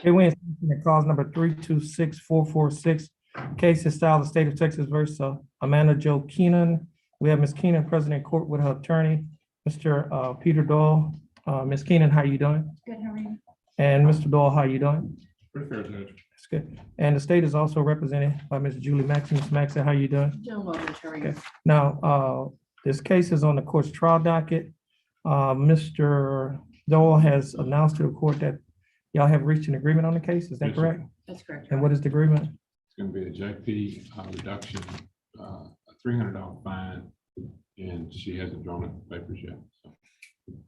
Okay, we in clause number 326446. Case is style the state of Texas versus Amanda Joe Keenan. We have Ms. Keenan present in court with her attorney, Mr. Peter Doyle. Ms. Keenan, how you doing? Good, how are you? And Mr. Doyle, how you doing? Pretty fair, Judge. That's good. And the state is also represented by Ms. Julie Maxson. Ms. Maxson, how you doing? Doing well, Judge, how are you? Okay. Now, this case is on the court's trial docket. Mr. Doyle has announced to the court that y'all have reached an agreement on the case. Is that Yes, sir. correct? That's correct. And what is the agreement? It's gonna be a JP reduction, a $300 fine, and she hasn't drawn up the papers yet. So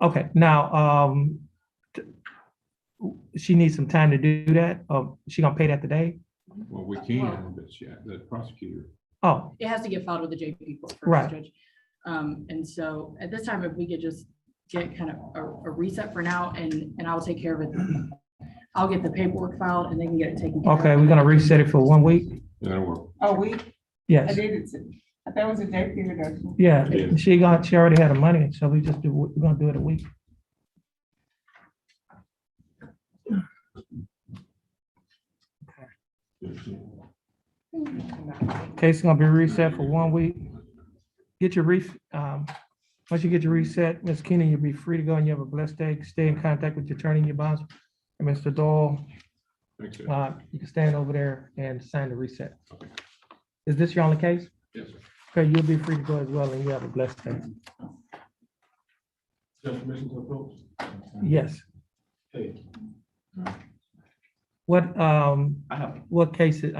Okay, now, she needs some time to do that. She gonna pay that today? well, we can, but the prosecutor, Oh, It has to get filed with the JP court Right. first, Judge. And so at this time, if we could just get kind of a reset for now, and I'll take care of it. I'll get the paperwork filed and they can get it taken care of. okay, we're gonna reset it for 1 week? that'll work. Oh, I Yes, did it. I thought it was a JP reduction. yeah, Yeah. she already had the money, so we're gonna do it a week. Case is gonna be reset for 1 week. Get your once you get your reset, Ms. Keenan, you'll be free to go and you have a blessed day. Stay in contact with your attorney and your boss. And Mr. Doyle, Thanks, Judge. you can stand over there and sign the reset. Okay. Is this your only case? Yes, sir. Okay, you'll be free to go as well and you have a blessed day. Just permission to approach? Yes. Hey, What, I have what cases?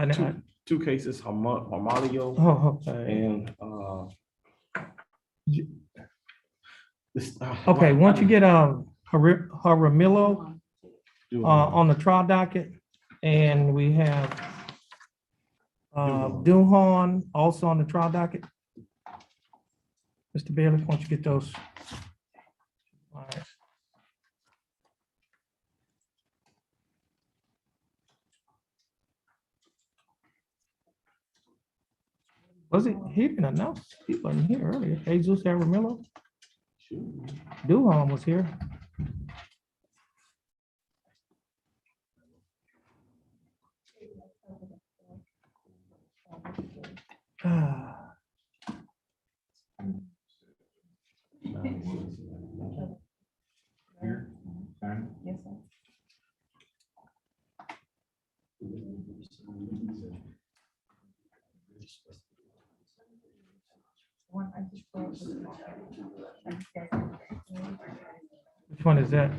two cases, Harmalio Oh, okay. and, Okay, once you get, Jaramillo, on the trial docket, and we have, Duhon also on the trial docket. Mr. Bailey, why don't you get those? All right. Was it, he didn't announce, he wasn't here earlier. Jesus Jaramillo, Duhon was here. Ah. Here, sign. Yes, sir. One, I just brought this Which one is that?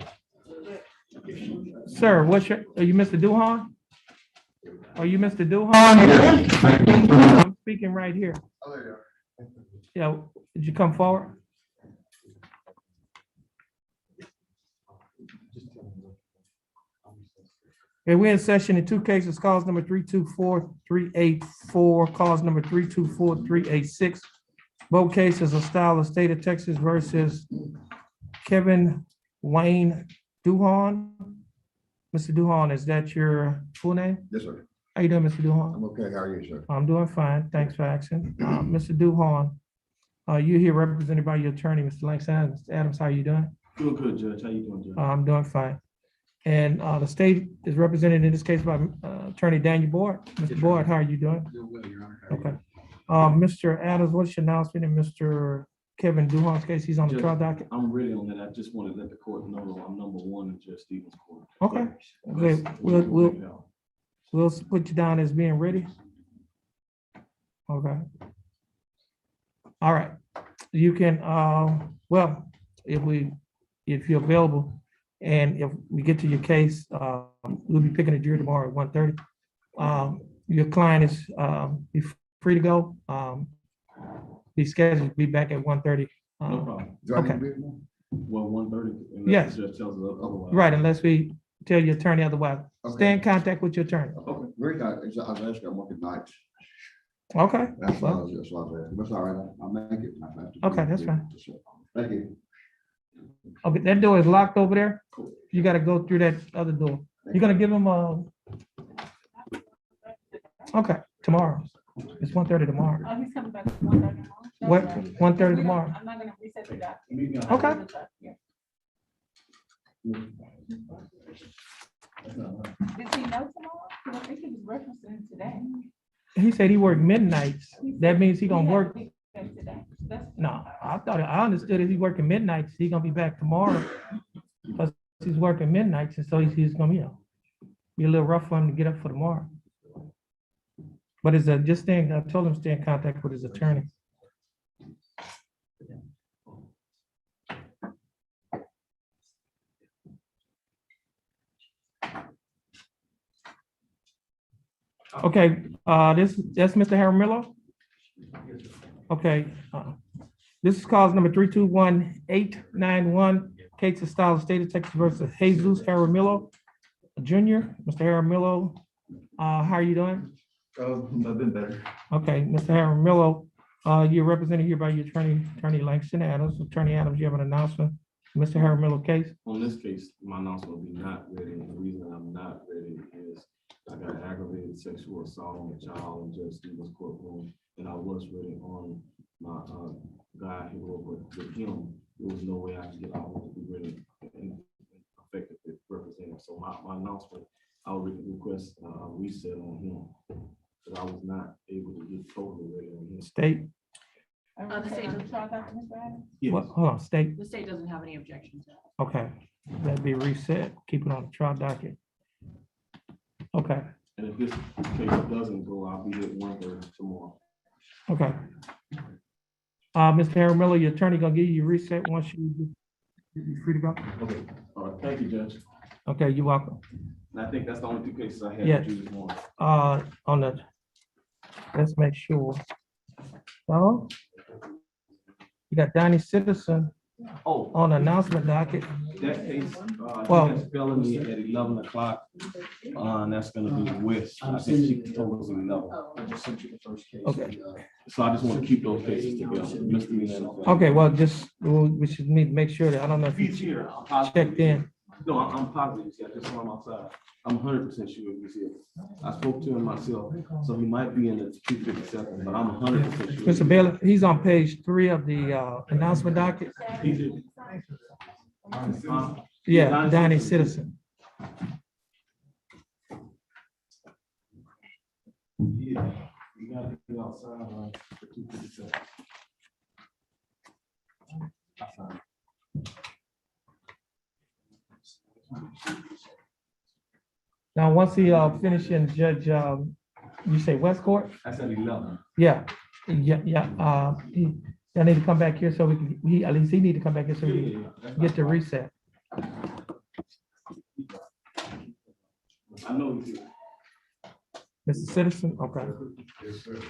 Sir, are you Mr. Duhon? Are you Mr. Duhon? I'm speaking right here. Yeah, did you come forward? Okay, we're in session in two cases, cause number 324384, cause number 324386. Both cases are style of state of Texas versus Kevin Wayne Duhon. Mr. Duhon, is that your full name? Yes, sir. How you doing, Mr. Duhon? I'm okay. How are you, sir? I'm doing fine. Thanks for asking. Mr. Duhon, you're here represented by your attorney, Mr. Langston Adams. Mr. Adams, how you doing? Doing good, Judge. How you doing, Judge? I'm doing fine. And the state is represented in this case by Attorney Daniel Boyd. Mr. Boyd, how are you doing? Doing well, Your Honor. How are you? Okay. Mr. Adams, what's your announcement in Mr. Kevin Duhon's case? He's on the Judge, trial docket. I'm ready on that. I just want to let the court know that I'm number one in Judge Stevens' court. Okay. Okay, we'll put you down as being ready. Okay. All right. You can, well, if you're available, and if we get to your case, we'll be picking a jury tomorrow at 1:30. Your client is be free to go. He's scheduled to be back at 1:30. No problem. Do I need to Okay. be there? Well, 1:30. Yes. The judge tells us otherwise. Right, unless we tell your attorney otherwise. Stay Okay. in contact with your attorney. Okay. Very nice. I was asking, I'm working nights. Okay. That's why I Well, was, that's why I was asking. That's all right. I'll make it. Okay, that's fine. Thank you. okay, that door is locked over there. Cool. You gotta go through that other door. You're gonna give him okay, tomorrow. It's 1:30 tomorrow. Oh, he's coming back at 1:30 tomorrow? What, 1:30 tomorrow? I'm not gonna reset the document. Meeting on- Okay. Yeah. Does he know tomorrow? 'Cause I think he was referencing today. He said he worked midnights. That means he gonna work. Today. That's- No, I understood if he working midnights, he gonna be back tomorrow. Because he's working midnights, and so he's gonna, be a little rough for him to get up for tomorrow. But it's just staying, I told him to stay in contact with his attorney. Okay, that's Mr. Jaramillo? Okay, this is cause number 321-891, case of style of state of Texas versus Jesus Jaramillo Jr. Mr. Jaramillo, how are you doing? I've been better. Okay, Mr. Jaramillo, you're represented here by your attorney Langston Adams. Attorney Adams, you have an announcement, Mr. Jaramillo case? On this case, my announcement will be not ready. And the reason I'm not ready is I got aggravated sexual assault on a child in Judge Stevens' courtroom. And I was ready on my guy who worked with him. There was no way I could get all to be ready and effectively represent him. So my announcement, I would request a reset on him. Because I was not able to get totally ready on him. State, The state- Yes. what, hold on, state, The state doesn't have any objections to that. okay, that'd be reset, keep it on the trial docket. Okay, And if this case doesn't go, I'll be at 1:30 tomorrow. okay. Mr. Jaramillo, your attorney gonna give you a reset once you're free to go? Okay, all right, thank you, Judge. Okay, you're welcome. And I think that's the only two cases I had Yeah. to choose one. On the, let's make sure. So, you got Donnie Citizen Oh, on the announcement docket. that case, Well- he has felony at 11 o'clock. And that's gonna be West. I think she told us 11. Okay. So I just want to keep those cases together. Misdemeanor. Okay, well, we should need to make sure that, I don't know if He's you here. I'm positive. checked in. No, I'm positive. He's here. I just saw him outside. I'm 100% sure he's here. I spoke to him myself, so he might be in the 257, but I'm 100% sure. Mr. Bailey, he's on page 3 of the announcement docket. He's here. Yeah, Donnie Citizen. Yeah, you gotta be outside for 257. Now, once he finishing, Judge, you say West Court? That's at 11. Yeah, I need to come back here so we can, at least he need to come back here so we can get the reset. I know he's here. Mr. Citizen, okay. Yes, sir.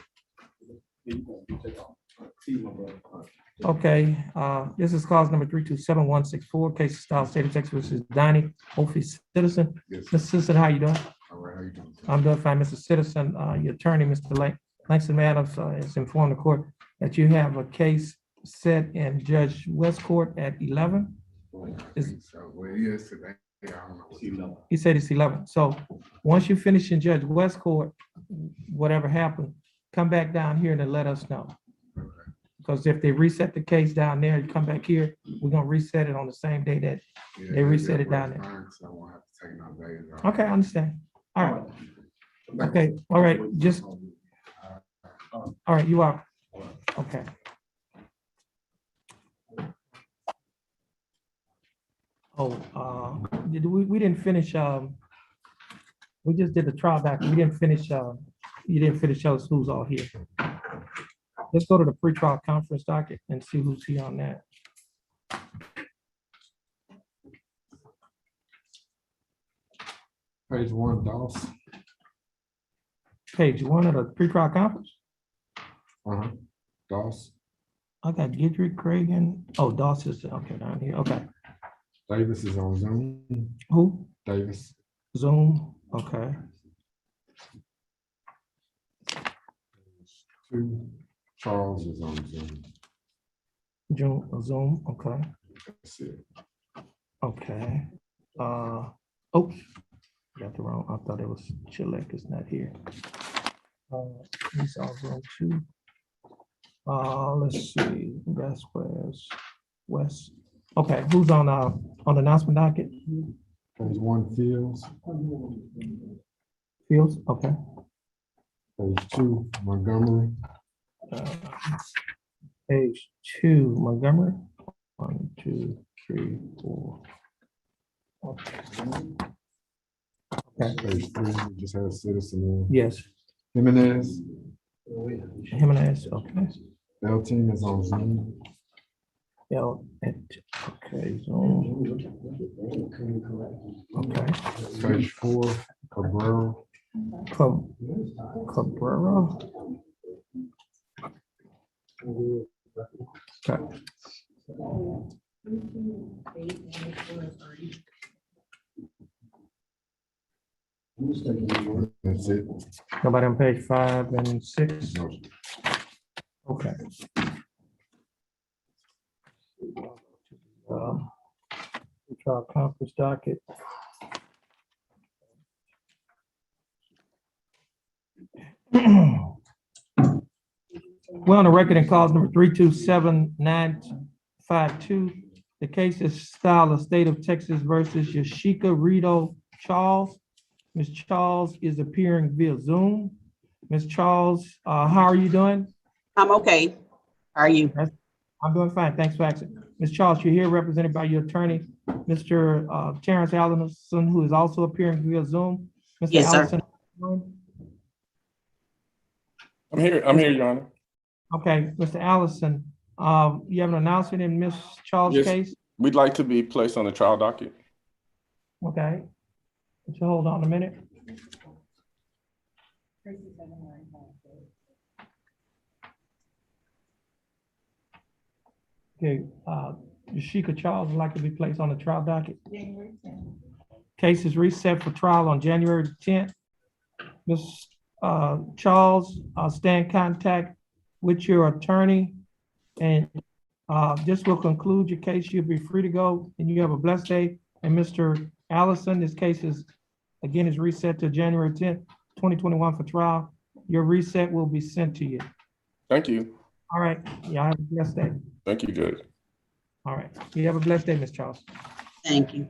See you, my brother. All right. Okay, this is cause number 327-164, case of style state of Texas versus Donnie Opie Citizen. Yes. Mr. Citizen, how you doing? All right, how you doing? I'm doing fine, Mr. Citizen. Your attorney, Mr. Langston Adams, has informed the court that you have a case set in Judge West Court at 11. Is- So, well, yes, today, I don't know. See you, love. He said it's 11. So once you finish in Judge West Court, whatever happened, come back down here and then let us know. Okay. Because if they reset the case down there, you come back here, we're gonna reset it on the same day that, Yeah, They reset it that's down there. fine, so I won't have to take no days off. okay, I understand. All right, okay, all right, just, all right, you are, okay. Oh, we didn't finish, we just did the trial back, we didn't finish, you didn't finish us who's all here. Let's go to the pre-trial conference docket and see who's here on that. Page 1, Doss. Page 1 of the pre-trial conference. Uh-huh. Doss. I got Gidrick, Cragen, oh, Doss is, okay, down here, okay. Davis is on Zoom. Who? Davis. Zoom, okay. 2. Charles is on Zoom. Zoom, okay, That's it. okay. Oh, got the wrong, I thought it was Chilek is not here. He's on Zoom too. Let's see, that's West. Okay, who's on the announcement docket? Page 1 Fields, Fields, okay. page 2 Montgomery, Uh, Page 2 Montgomery. 1, 2, 3, 4. Okay. Okay, page 3, we just had Citizen yes, Jimenez, Jimenez, okay. L-Team is on Zoom. Okay, so, okay. Page 4 Cabrera, Cabrera. Okay. that's it. Nobody on page 5 and 6? No. Okay. Trial conference docket. Well, on the record in cause number 327-952, the case is style of State of Texas versus Yashika Rito Charles. Ms. Charles is appearing via Zoom. Ms. Charles, how are you doing? I'm okay. How are you? I'm doing fine. Thanks for asking. Ms. Charles, you're here represented by your attorney, Mr. Terrence Allison, who is also appearing via Zoom. Mr. Yes, sir. Allison. I'm here, Your Honor. Okay, Mr. Allison, you have an announcement in Ms. Charles' Yes. case? We'd like to be placed on the trial docket. Okay. So hold on a minute. Okay, Yashika Charles would like to be placed on the trial docket. Case is reset for trial on January 10th. Ms. Charles, stay in contact with your attorney, and this will conclude your case. You'll be free to go, and you have a blessed day. And Mr. Allison, this case is reset to January 10th, 2021 for trial. Your reset will be sent to you. Thank you. All right, y'all have a blessed day. Thank you, Judge. All right, you have a blessed day, Ms. Charles. Thank you.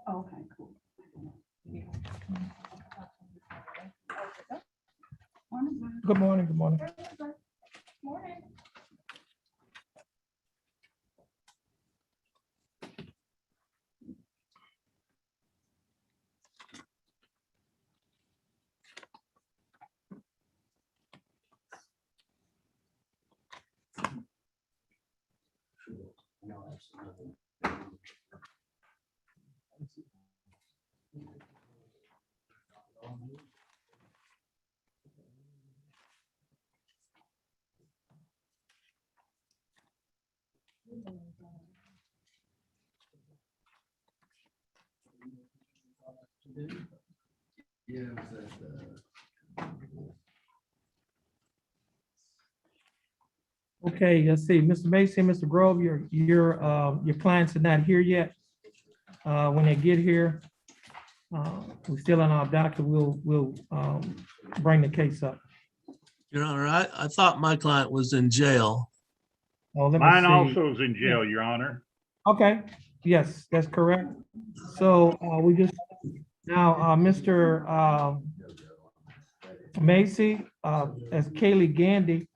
Okay, cool. Good morning, good morning. Morning. Okay, let's see, Mr. Mason, Mr. Grove, your clients are not here yet. When they get here, we're still on our docket, we'll bring the case up. Your Honor, I thought my client was in jail. Oh, let me Mine see. also is in jail, Your Honor. Okay, yes, that's correct. So we just, now, Mr. Macy, as Kaylee Gandy,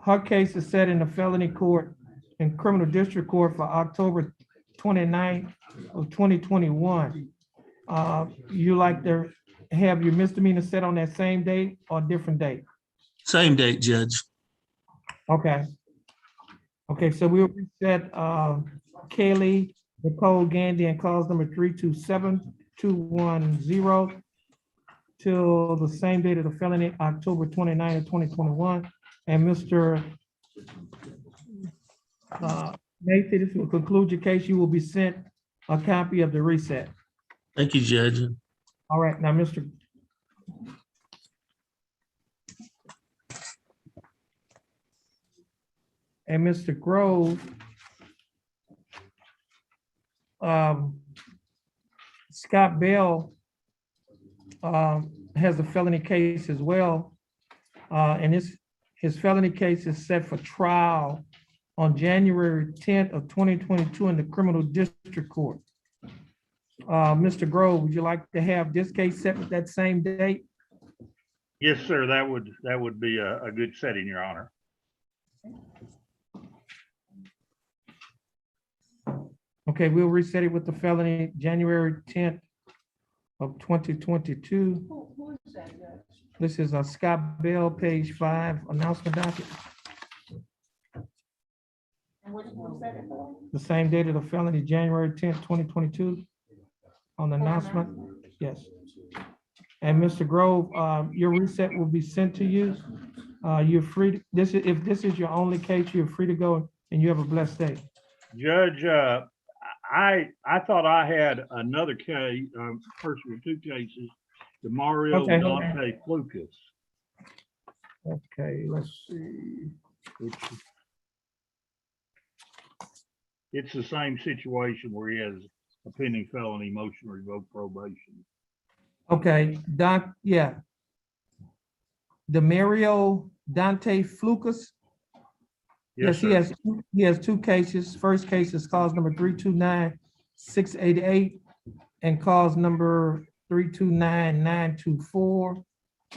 her case is set in the felony court in criminal district court for October 29th of 2021. You like to have your misdemeanor set on that same date or different date? Same date, Judge. Okay. Okay, so we'll reset Kaylee Nicole Gandy and cause number 327210 till the same date of the felony, October 29th of 2021. And Mr. Macy, this will conclude your case. You will be sent a copy of the reset. Thank you, Judge. All right, now, Mr. And Mr. Grove, Scott Bell has a felony case as well. And his felony case is set for trial on January 10th of 2022 in the Criminal District Court. Mr. Grove, would you like to have this case set with that same date? Yes, sir. That would be a good setting, Your Honor. Okay, we'll reset it with the felony January 10th of 2022. Who is that, Judge? This is a Scott Bell, page 5, announcement docket. And what did you set it for? The same date of the felony, January 10th, 2022. On the announcement, yes. And Mr. Grove, your reset will be sent to you. You're free, if this is your only case, you're free to go and you have a blessed day. Judge, I thought I had another case, personally, two cases, the Mario Okay, hold on. Dante Flukas. Okay, let's see. It's the same situation where he has a pending felony motion to revoke probation. Okay, Doc, yeah. The Mario Dante Flukas. Yes, sir. he has two cases. First case is cause number 329-688 and cause number 329-924.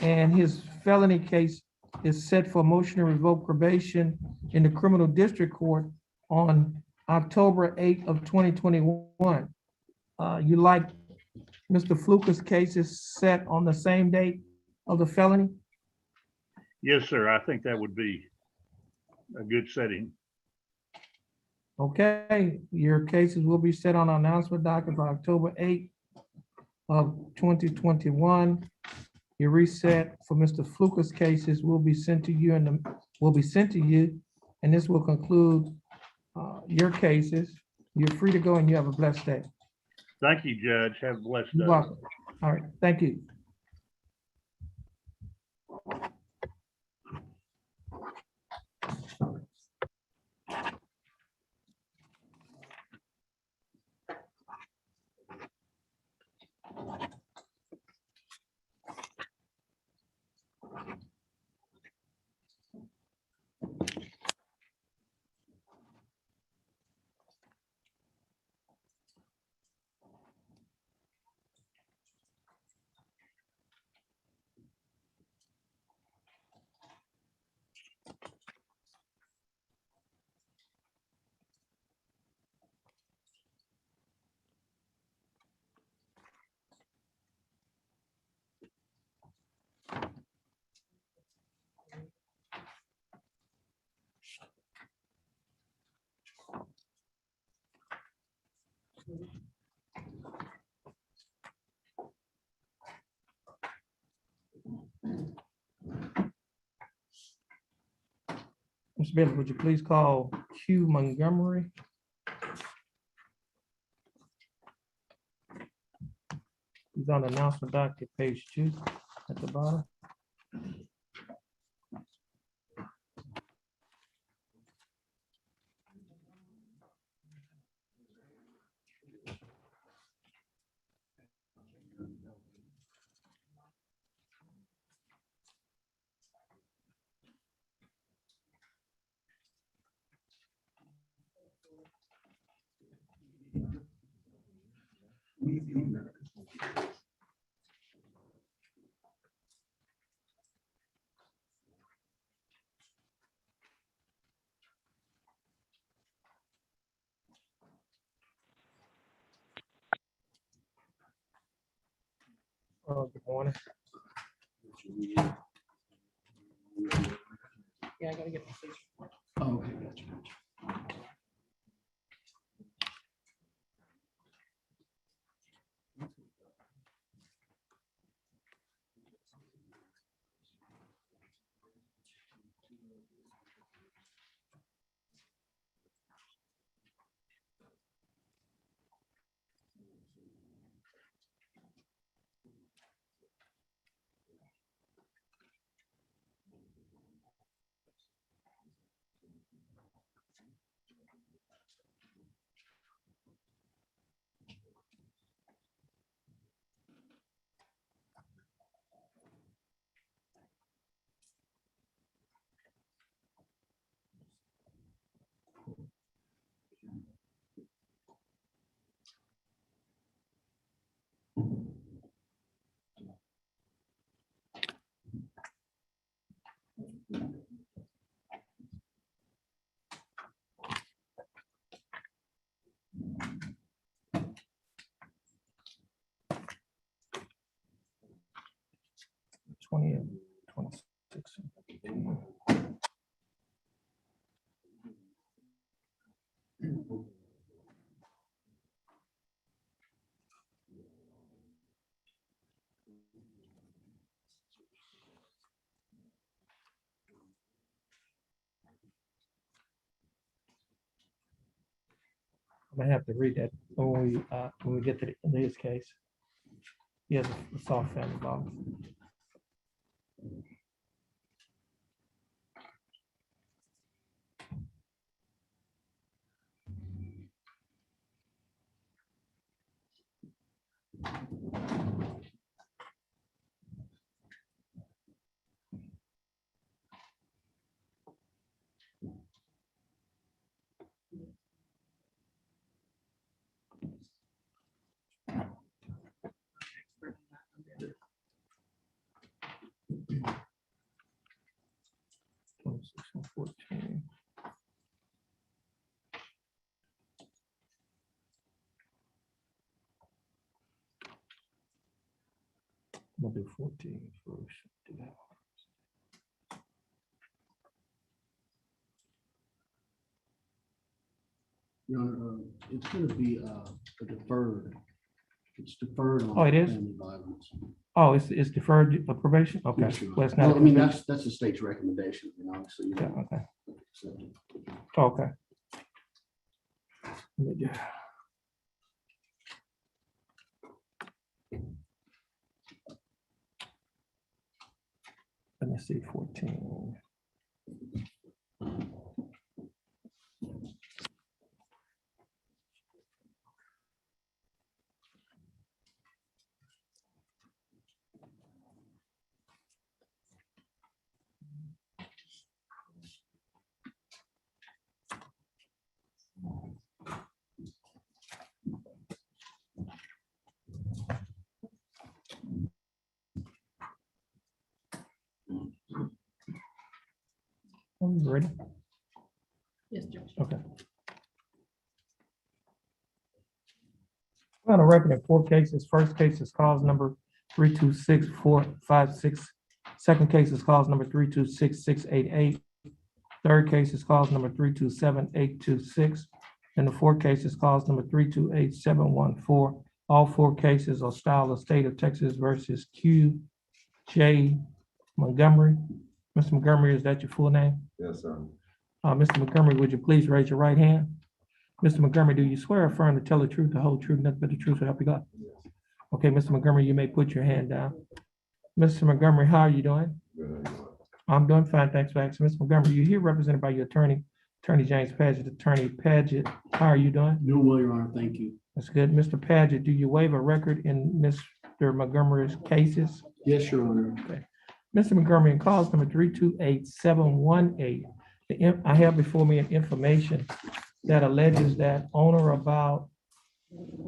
And his felony case is set for motion to revoke probation in the Criminal District Court on October 8th of 2021. You like Mr. Flukas' case is set on the same date of the felony? Yes, sir. I think that would be a good setting. Okay, your cases will be set on an announcement docket for October 8th of 2021. Your reset for Mr. Flukas' cases will be sent to you and this will conclude your cases. You're free to go and you have a blessed day. Thank you, Judge. Have a blessed day. You're welcome. All right, thank you. Mr. Bailey, would you please call Q Montgomery? He's on the announcement docket, page 2 at the bottom. Good morning. Yeah, I gotta get the picture. Oh, okay, gotcha. I'm gonna have to read that when we get to his case. He has a soft family law. Section 14. I'm gonna do 14 first. Do that. Your Honor, it's gonna be a deferred. It's deferred on. Oh, it is? family violence. Oh, it's deferred probation? Okay. Yes, Your Honor. Well, it's not. Well, a I mean, conviction. that's the state's recommendation, you know, obviously. You Yeah, don't okay. accept it. Okay. Let me do- Let me see, 14. I'm ready. Yes, Judge. Okay. On a record in 4 cases. First case is cause number 326-456. Second case is cause number 326-688. Third case is cause number 327-826. And the fourth case is cause number 328-714. All 4 cases are style of state of Texas versus Q.J. Montgomery. Mr. Montgomery, is that your full name? Yes, sir. Mr. Montgomery, would you please raise your right hand? Mr. Montgomery, do you swear or affirm to tell the truth, the whole truth, nothing but the truth, so help you God? Yes. Okay, Mr. Montgomery, you may put your hand down. Mr. Montgomery, how are you doing? Good. I'm doing fine, thanks for asking. Mr. Montgomery, you're here represented by your attorney, Attorney James Paget. Attorney Paget, how are you doing? Doing well, Your Honor, thank you. That's good. Mr. Paget, do you waive a record in Mr. Montgomery's cases? Yes, Your Honor. Mr. Montgomery, in cause number 328-718, I have before me an information that alleges that on or about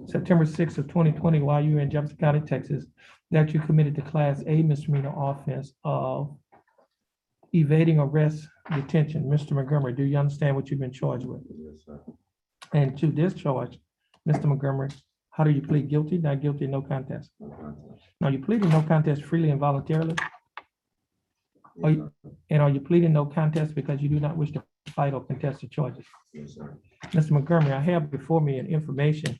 September 6th of 2020, while you were in Jefferson County, Texas, that you committed the Class A misdemeanor offense of evading arrest detention. Mr. Montgomery, do you understand what you've been charged with? Yes, sir. And to this charge, Mr. Montgomery, how do you plead guilty? Not guilty, no contest. No contest. Now, you pleading no contest freely and voluntarily? Are Yes, you- sir. And are you pleading no contest because you do not wish to fight or contest the charges? Yes, sir. Mr. Montgomery, I have before me an information.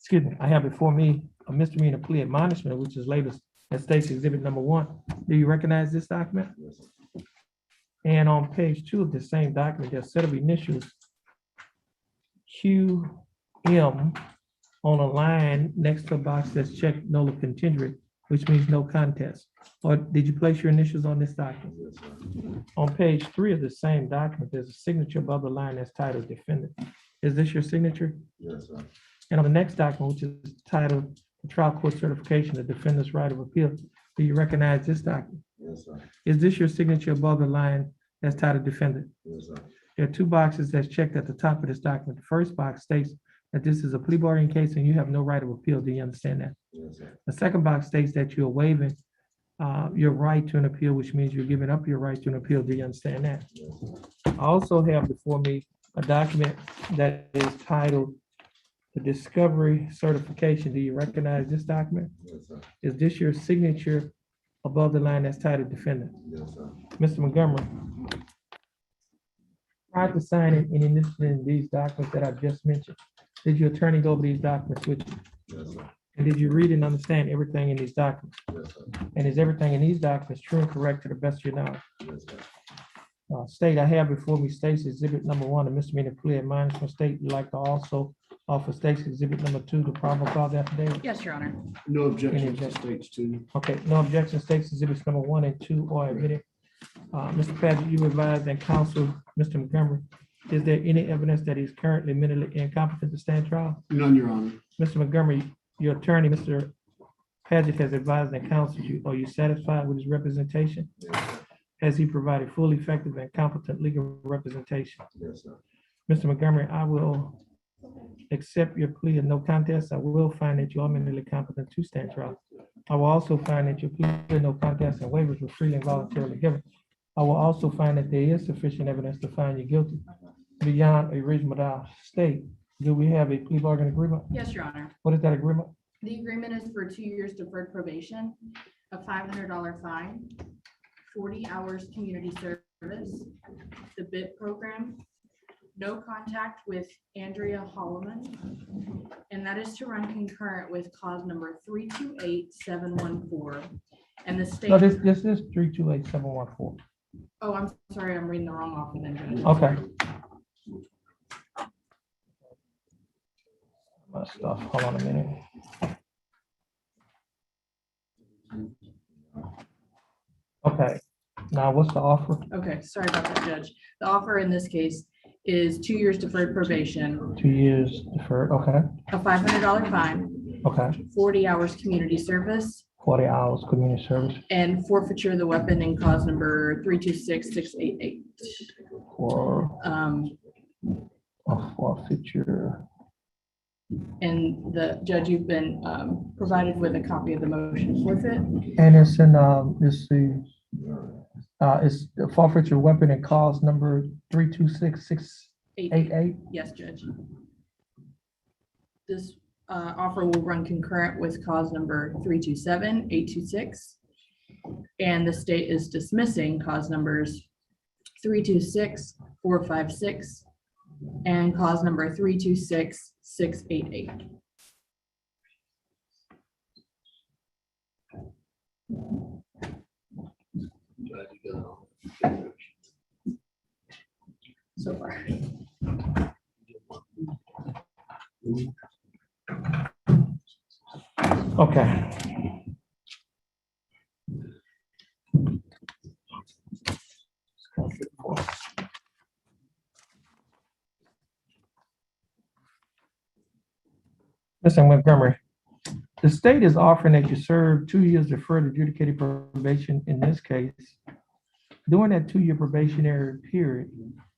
Excuse me, I have before me a misdemeanor plea admonishment, which is labeled as State's Exhibit Number 1. Do you recognize this document? Yes, sir. And on page 2 of the same document, there's a set of initials QM on a line next to a box that's checked nola contingent, which means no contest. Or did you place your initials on this document? Yes, sir. On page 3 of the same document, there's a signature above the line that's titled defendant. Is this your signature? Yes, sir. And on the next document, which is titled the trial court certification of defendant's right of appeal, do you recognize this document? Yes, sir. Is this your signature above the line that's titled defendant? Yes, sir. There are 2 boxes that's checked at the top of this document. The first box states that this is a plea bargaining case and you have no right of appeal. Do you understand that? Yes, sir. The second box states that you're waiving your right to an appeal, which means you're giving up your right to an appeal. Do you understand that? Yes, sir. I also have before me a document that is titled the discovery certification. Do you recognize this document? Yes, sir. Is this your signature above the line that's titled defendant? Yes, sir. Mr. Montgomery, prior to signing any in these documents that I've just mentioned, did your attorney go over these documents with you? Yes, sir. And did you read and understand everything in these documents? Yes, sir. And is everything in these documents true and correct to the best of your knowledge? Yes, sir. State, I have before me State's Exhibit number 1, a misdemeanor plea admonishment. State, you'd like to also offer State's Exhibit number 2, the probable cause affidavit? Yes, Your Honor. No objections to objection? states two. Okay, no objection. State's Exhibits number 1 and 2 are admitted. Mr. Patrick, you advised and counsel Mr. Montgomery. Is there any evidence that he's currently mentally incompetent to stand trial? None, Your Honor. Mr. Montgomery, your attorney, Mr. Paget, has advised and counseled you. Are you satisfied with his representation? Has he provided full, effective, and competent legal representation? Yes, sir. Mr. Montgomery, I will accept your plea of no contest. I will find that you are mentally competent to stand trial. I will also find that your plea of no contest and waivers were freely and voluntarily given. I will also find that there is sufficient evidence to find you guilty beyond a reasonable doubt. State, do we have a plea bargain agreement? Yes, Your Honor. What is that agreement? The agreement is for 2 years deferred probation, a $500 fine, 40 hours community service, the BIT program, no contact with Andrea Holloman, and that is to run concurrent with cause number 328714. And the state. No, this is 328714. Oh, I'm sorry, I'm reading the wrong offer then, Judge. Okay. My stuff, hold on a minute. Okay, now what's the offer? Okay, sorry about that, Judge. The offer in this case is 2 years deferred probation, 2 years deferred, okay, a $500 fine, okay. 40 hours community service, 40 hours community service and forfeiture of the weapon in cause number 326688. for Um, a forfeiture. And the judge, you've been provided with a copy of the motion to forfeit. And it's in, it's the forfeiture weapon and cause number 326688. Yes, Judge. This offer will run concurrent with cause number 327826. And the state is dismissing cause numbers 326456 and cause number 326688. So far. Okay. Mr. Montgomery, the state is offering that you serve 2 years deferred adjudicated probation in this case. During that 2-year probationary period,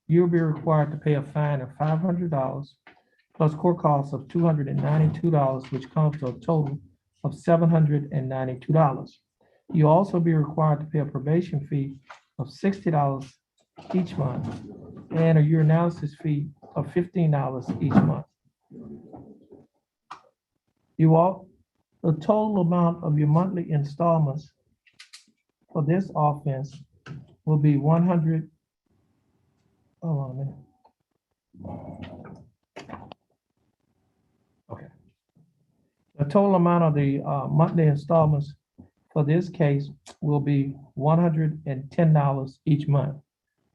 you'll be required to pay a fine of $500 plus court costs of $292, which comes to a total of $792. You'll also be required to pay a probation fee of $60 each month and a urinalysis fee of $15 each month. The total amount of your monthly installments for this offense will be 100. Hold on a minute. Okay. The total amount of the monthly installments for this case will be $110 each month.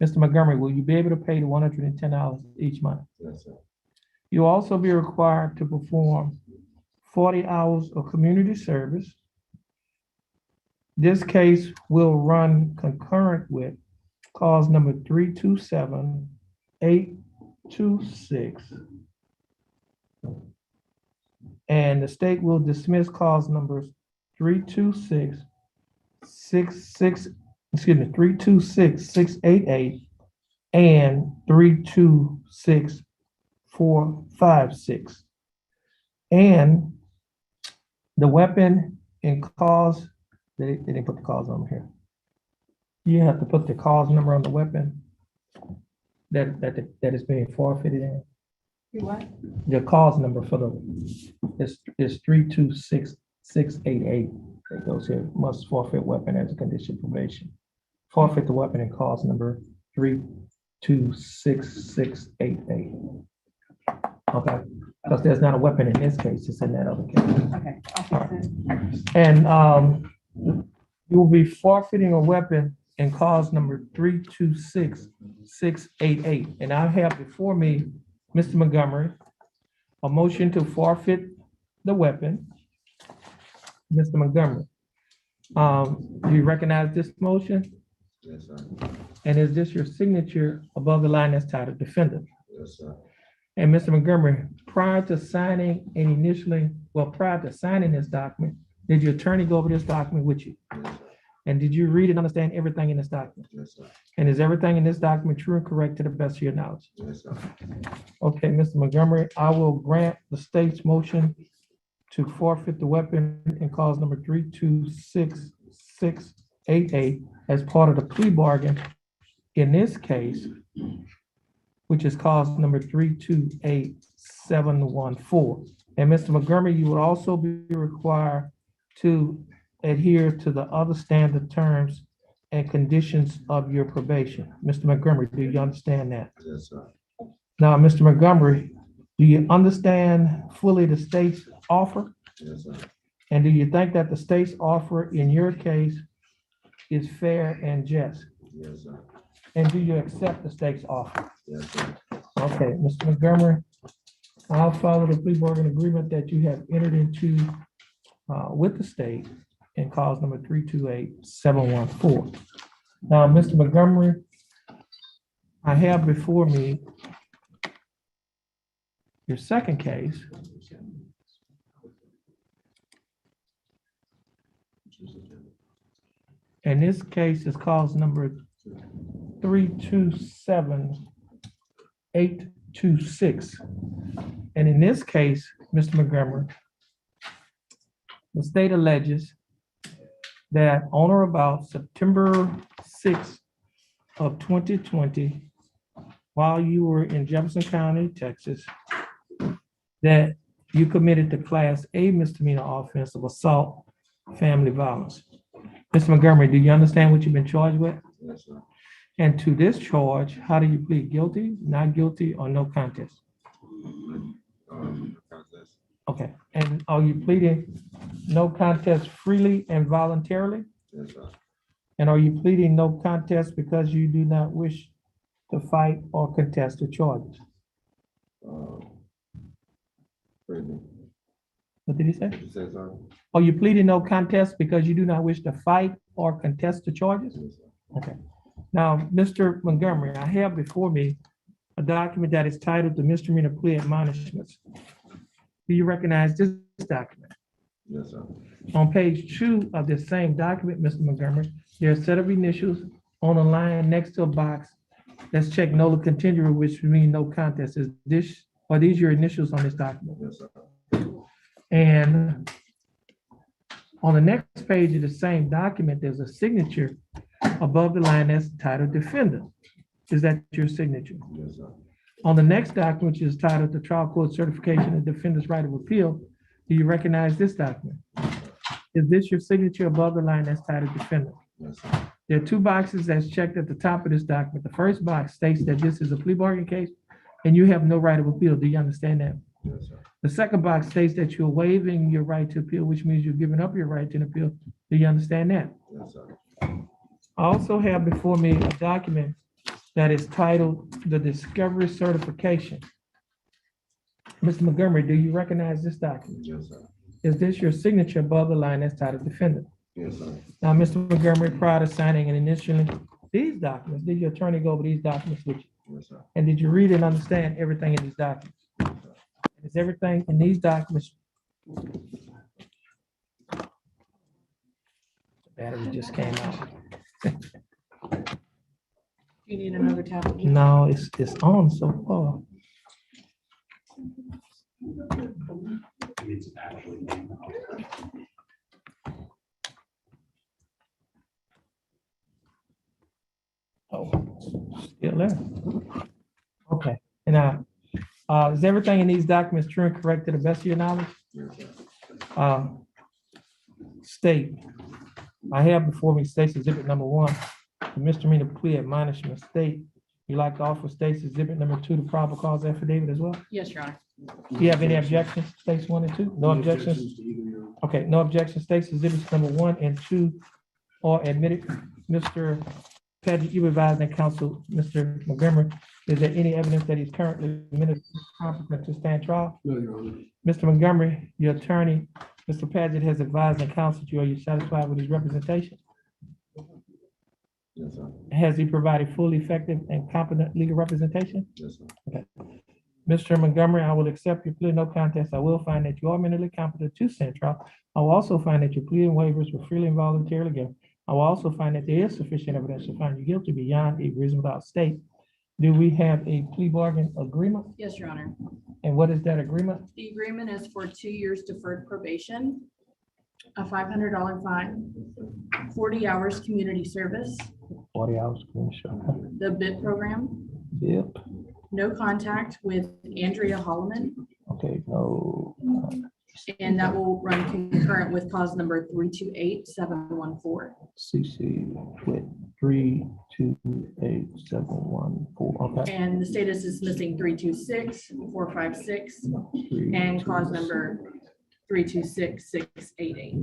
Mr. Montgomery, will you be able to pay the $110 each month? Yes, sir. You'll also be required to perform 40 hours of community service. This case will run concurrent with cause number 327826. And the state will dismiss cause numbers 326688 and 326456. And the weapon and cause, they didn't put the cause on here. You have to put the cause number on the weapon that is being forfeited in. What? The cause number for the is 326688. It goes here, must forfeit weapon as a condition of probation. Forfeit the weapon and cause number 326688. Okay, because there's not a weapon in this case, it's in that other case. Okay. I'll fix it. And you will be forfeiting a weapon and cause number 326-688. And I have before me, Mr. Montgomery, a motion to forfeit the weapon. Mr. Montgomery, do you recognize this motion? Yes, sir. And is this your signature above the line that's titled defendant? Yes, sir. And Mr. Montgomery, prior to signing this document, did your attorney go over this document with you? Yes, sir. And did you read and understand everything in this document? Yes, sir. And is everything in this document true and correct to the best of your knowledge? Yes, sir. Okay, Mr. Montgomery, I will grant the state's motion to forfeit the weapon and cause number 326-688 as part of the plea bargain in this case, which is cause number 328714. And Mr. Montgomery, you would also be required to adhere to the other standard terms and conditions of your probation. Mr. Montgomery, do you understand that? Yes, sir. Now, Mr. Montgomery, do you understand fully the state's offer? Yes, sir. And do you think that the state's offer in your case is fair and just? Yes, sir. And do you accept the state's offer? Yes, sir. Okay, Mr. Montgomery, I'll follow the plea bargain agreement that you have entered into with the state in cause number 328714. Now, Mr. Montgomery, I have before me your second case. And this case is cause number 327826. And in this case, Mr. Montgomery, the state alleges that on or about September 6th of 2020, while you were in Jefferson County, Texas, that you committed the Class A misdemeanor offense of assault, family violence. Mr. Montgomery, do you understand what you've been charged with? Yes, sir. And to this charge, how do you plead? Guilty, not guilty, or no contest? Contest. Okay, and are you pleading no contest freely and voluntarily? Yes, sir. And are you pleading no contest because you do not wish to fight or contest the charges? Freely. What did he say? You said, sir? Are you pleading no contest because you do not wish to fight or contest the charges? Yes, sir. Okay. Now, Mr. Montgomery, I have before me a document that is titled the misdemeanor plea admonishments. Do you recognize this document? Yes, sir. On page 2 of this same document, Mr. Montgomery, there's a set of initials on a line next to a box that's checked nolo contendere, which means no contest. Are these your initials on this document? Yes, sir. And on the next page of the same document, there's a signature above the line that's titled defendant. Is that your signature? Yes, sir. On the next document, which is titled the trial court certification of defendant's right of appeal, do you recognize this document? Is this your signature above the line that's titled defendant? Yes, sir. There are two boxes that's checked at the top of this document. The first box states that this is a plea bargain case and you have no right of appeal. Do you understand that? Yes, sir. The second box states that you're waiving your right to appeal, which means you're giving up your right to appeal. Do you understand that? Yes, sir. I also have before me a document that is titled the discovery certification. Mr. Montgomery, do you recognize this document? Yes, sir. Is this your signature above the line that's titled defendant? Yes, sir. Now, Mr. Montgomery, prior to signing and initially these documents, did your attorney go over these documents with you? Yes, sir. And did you read and understand everything in these documents? Is everything in these documents? The battery just came out. You need another tablet? No, it's on so far. Oh, still there. Okay, and is everything in these documents true and correct to the best of your knowledge? Yes, sir. State, I have before me State's Exhibit number 1, the misdemeanor plea admonishment. State, you like to offer State's Exhibit number 2, the probable cause affidavit as well? Yes, Your Honor. Do you have any objections, States 1 and 2? No objections? to either your- Okay, no objections. State's Exhibits number 1 and 2 are admitted. Mr. Paget, you advising counsel, Mr. Montgomery, is there any evidence that he's currently mentally competent to stand trial? No, Your Honor. Mr. Montgomery, your attorney, Mr. Paget has advised and counseled you. Are you satisfied with his representation? Yes, sir. Has he provided full, effective, and competent legal representation? Yes, sir. Mr. Montgomery, I will accept your plea of no contest. I will find that you are mentally competent to stand trial. I will also find that your plea and waivers were freely and voluntarily given. I will also find that there is sufficient evidence to find you guilty beyond a reasonable doubt. State, do we have a plea bargain agreement? Yes, Your Honor. And what is that agreement? The agreement is for 2 years deferred probation, a $500 fine, 40 hours community service, 40 hours. Sure. the BIT program, Yep. no contact with Andrea Holloman, Okay, no. and that will run concurrent with cause number 328714. CC with 328714. Okay. And the state is dismissing 326456 and cause number 326688.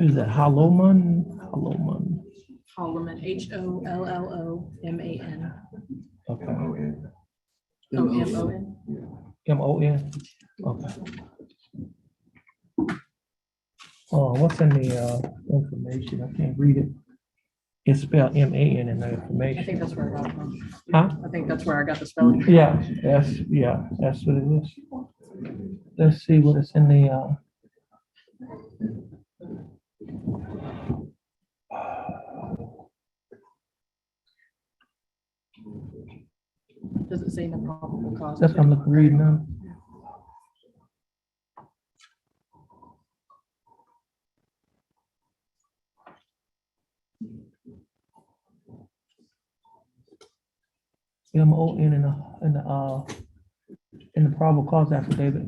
Is that Holloman? Holloman. Holloman, HOLLOMAN. Okay. OMON. MON? Okay. Oh, what's in the information? I can't read it. It's spelled MAN in the I information. think that's where I got it from. Huh? I think that's where I got the spelling. Yeah, that's what it is. Let's see what it's in the, Does it say no probable cause? that's what I'm looking, reading now. MON in the probable cause affidavit.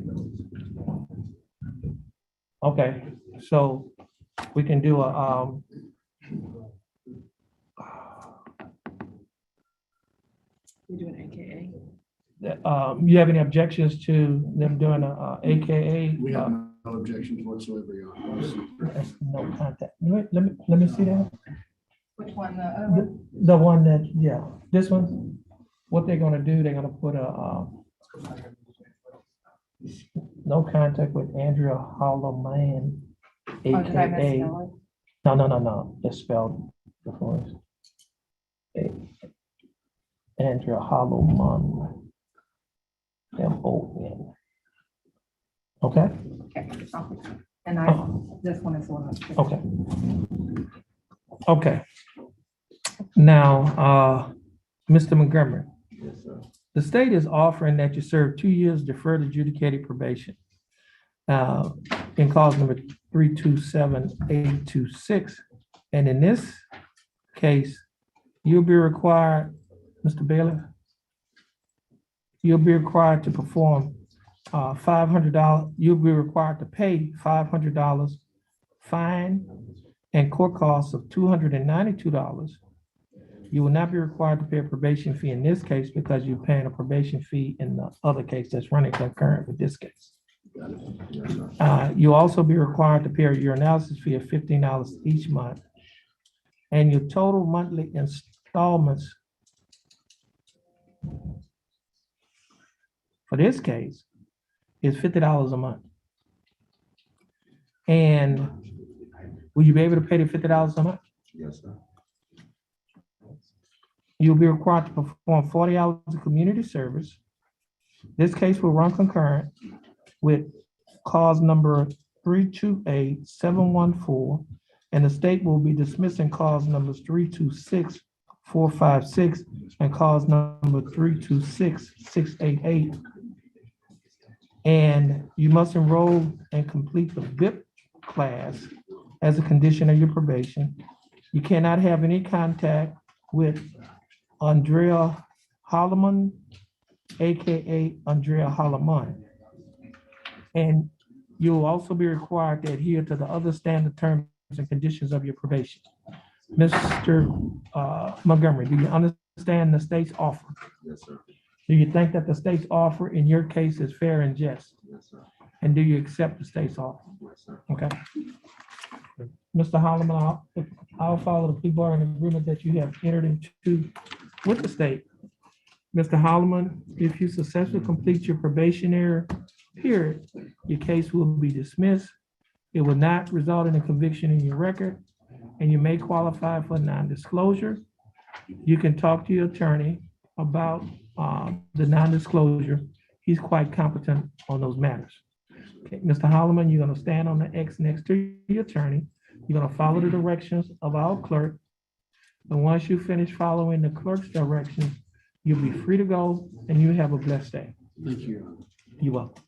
Okay, so we can do a, We do an AKA. you have any objections to them doing a AKA? We have no objections whatsoever, Your Honor. That's no contact. Let me see that. Which one, the other one? The one that, yeah, this one, what they're gonna do, they're gonna put a, no contact with Andrea Holloman, Oh, did I AKA. misspell it? No, it's spelled before. Andrea Holloman, MON. Okay, Okay. And this one is the one. that's- okay. Okay. Now, Mr. Montgomery, Yes, sir. the state is offering that you serve 2 years deferred adjudicated probation. In cause number 327826. And in this case, you'll be required, Mr. Bailey, you'll be required to perform $500, you'll be required to pay $500 fine and court costs of $292. You will not be required to pay a probation fee in this case because you're paying a probation fee in the other case that's running concurrent with this case. Got it. Yes, sir. You'll also be required to pay a urinalysis fee of $15 each month. And your total monthly installments for this case is $50 a month. And will you be able to pay the $50 a month? Yes, sir. You'll be required to perform 40 hours of community service. This case will run concurrent with cause number 328714, and the state will be dismissing cause numbers 326456 and cause number 326688. And you must enroll and complete the BIP class as a condition of your probation. You cannot have any contact with Andrea Holloman, AKA Andrea Holloman. And You will also be required to adhere to the other standard terms and conditions of your probation. Mr. Montgomery, do you understand the state's offer? Yes, sir. Do you think that the state's offer in your case is fair and just? Yes, sir. And do you accept the state's offer? Yes, sir. Okay. Mr. Holloman, I'll follow the plea bargaining agreement that you have entered into with the state. Mr. Holloman, if you successfully complete your probationary period, your case will be dismissed. It will not result in a conviction in your record, and you may qualify for non-disclosure. You can talk to your attorney about the non-disclosure. He's quite competent on those matters. Okay, Mr. Holloman, you're gonna stand on the X next to your attorney. You're gonna follow the directions of our clerk. And once you finish following the clerk's directions, you'll be free to go and you have a blessed day. Thank you, Your Honor. You're welcome.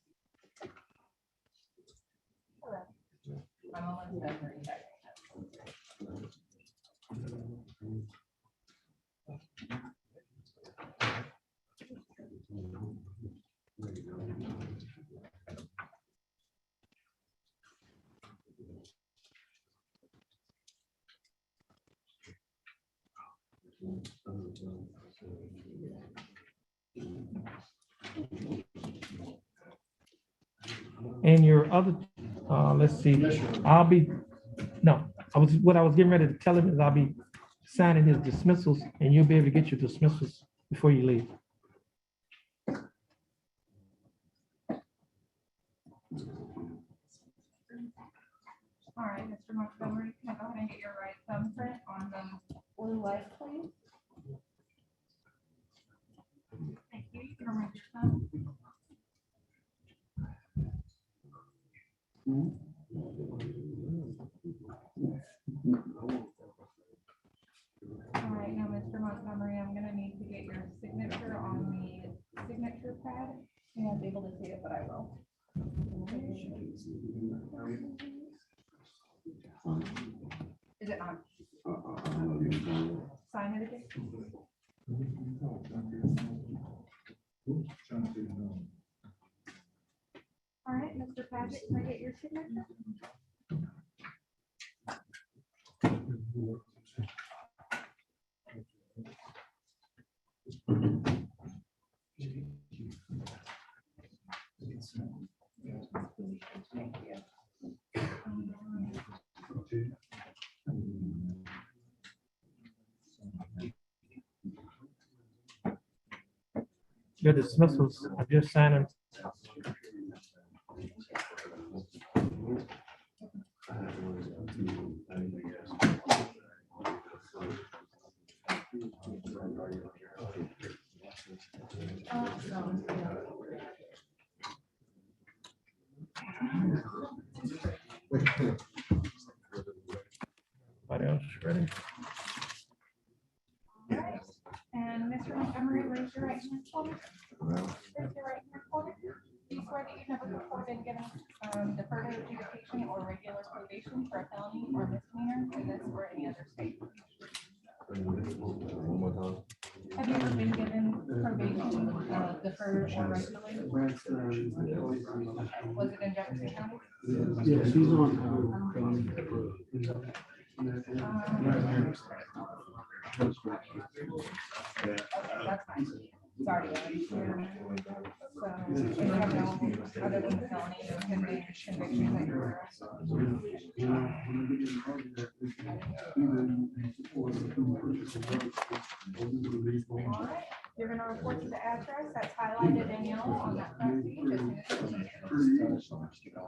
And your other, let's see, what I was getting ready to tell him is I'll be signing his dismissals and you'll be able to get your dismissals before you leave. All right, Mr. Montgomery, can I go ahead and get your right thumbprint on the blue light, please? Thank you. You can remove your thumb. All right, now, Mr. Montgomery, I'm gonna need to get your signature on the signature pad. You won't be able to see it, but I will. Is it on? Sign it again. All right, Mr. Paget, can I get your signature? Thank you. Your dismissals, I'm just signing. Everybody else ready? All right, and Mr. Montgomery, raise your right hand for me. Raise your right hand for me. Do you swear that you've never before been given deferred adjudication or regular probation for a felony or misdemeanor in this or any other state? Have you ever been given probation, deferred or regular? Was it in Jefferson County? Yes, he's on. That's fine. Sorry. So, you have no other than felony or conviction that you're. All right, you're gonna report to the address that's highlighted in yellow on that front page.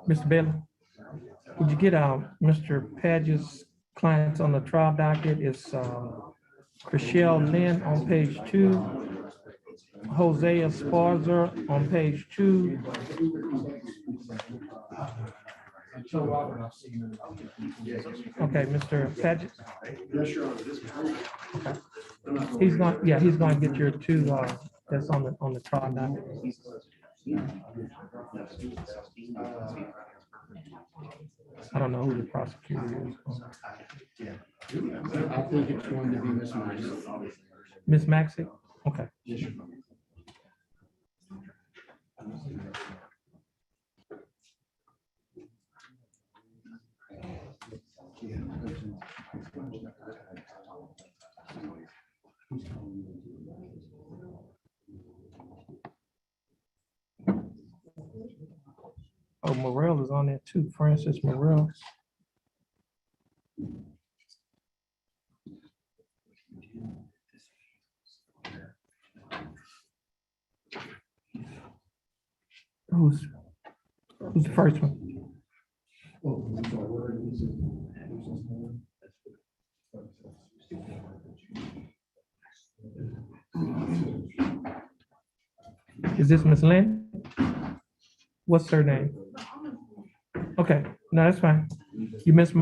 Mr. Bailey, would you get Mr. Paget's clients on the trial docket? It's Chriselle Lynn on page 2, Hosea Sparzer on page 2. Okay, Mr. Paget. Okay. He's going to get your 2 that's on the trial docket. I don't know who the prosecutor is. I think it's going to be Miss Myers. Ms. Maxey? Okay. Oh, Morel is on there too, Francis Morel. Who's the first one? Is this Miss Lynn? What's her name? Okay, no, that's fine. You miss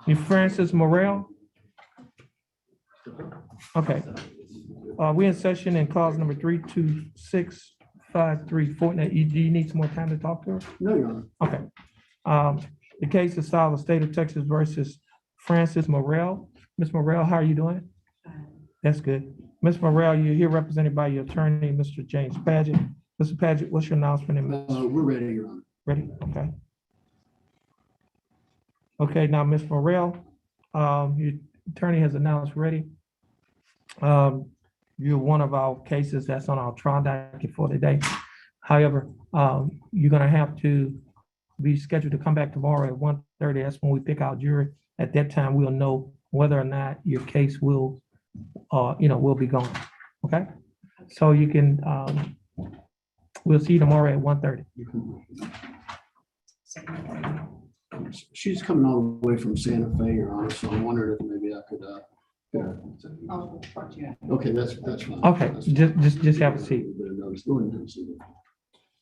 you Francis Morel? Okay. We in session in clause number 32653. Now, do you need some more time to talk to her? No, Your Honor. Okay. The case is filed with State of Texas versus Francis Morel. Ms. Morel, how are you doing? That's good. Ms. Morel, you're here represented by your attorney, Mr. James Paget. Mr. Paget, what's your announcement? We're ready, Your Honor. Ready? Okay. Okay, now, Ms. Morel, your attorney has announced ready. You're one of our cases that's on our trial docket for today. However, you're gonna have to be scheduled to come back tomorrow at 1:30. That's when we pick our jury. At that time, we'll know whether or not your case will, will be gone. Okay? So you can, we'll see you tomorrow at 1:30. She's coming all the way from Santa Fe, Your Honor, so I'm wondering if maybe I could, okay, that's fine. Okay, That's fine. just have a seat. Go ahead and have a seat.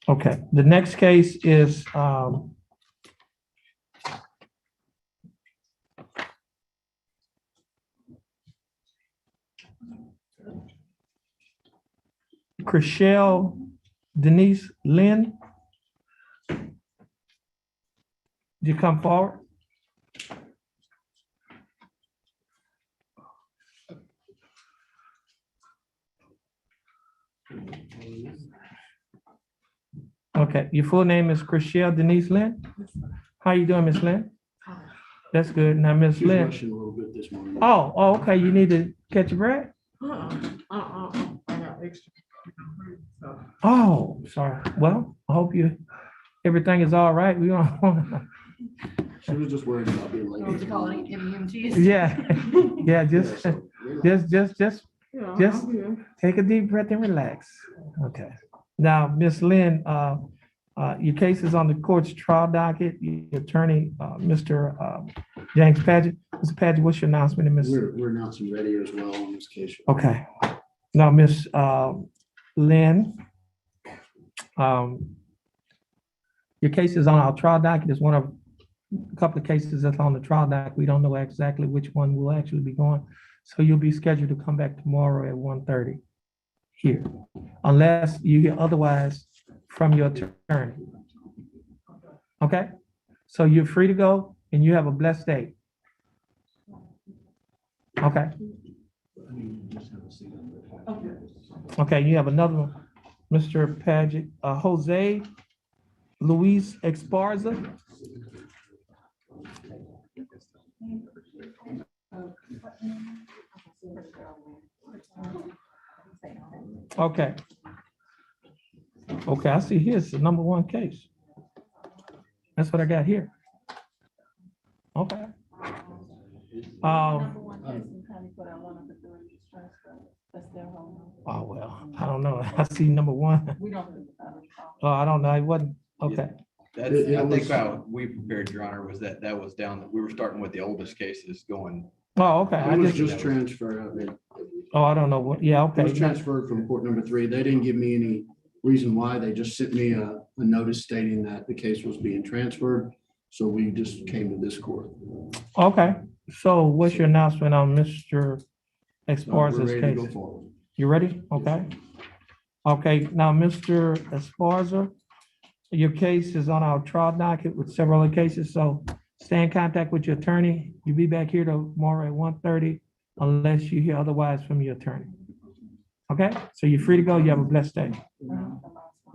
Okay, the next case is, Chriselle Denise Lynn. You come forward. Okay, your full name is Chriselle Denise Lynn? How you doing, Miss Lynn? That's good. Now, Miss She's Lynn. rushing a little bit this morning. Oh, okay, you need to catch a break? Oh, sorry. Well, I hope everything is all right. We don't wanna. She was just worried about being late. What you calling it, MUMTs? Yeah, yeah, just Yeah, take a deep breath and relax. Okay. Now, Miss Lynn, your case is on the court's trial docket. Your attorney, Mr. James Paget. Mr. Paget, what's your announcement? And Miss? We're announcing ready as well on this case. Okay. Now, Miss Lynn, your case is on our trial docket. It's one of a couple of cases that's on the trial docket. We don't know exactly which one will actually be going. So you'll be scheduled to come back tomorrow at 1:30 here, unless you hear otherwise from your attorney. Okay? So you're free to go and you have a blessed day. Okay. Okay, you have another one, Mr. Paget, Jose Luis Esparza. Okay. Okay, I see here's the number one case. That's what I got here. Okay. Oh, well, I don't know. I see number one. Oh, I don't know. It wasn't, okay. That's, I think how we prepared, Your Honor, was that was down, that we were starting with the oldest cases going. Oh, okay. I was just transferred. I mean, Oh, I don't know what, yeah, I was okay. transferred from court number 3. They didn't give me any reason why. They just sent me a notice stating that the case was being transferred. So we just came to this court. Okay, so what's your announcement on Mr. We're Esparza's ready to go case? forward. You ready? Okay. Okay, now, Mr. Esparza, your case is on our trial docket with several other cases, so stay in contact with your attorney. You'll be back here tomorrow at 1:30 unless you hear otherwise from your attorney. Okay, so you're free to go. You have a blessed day.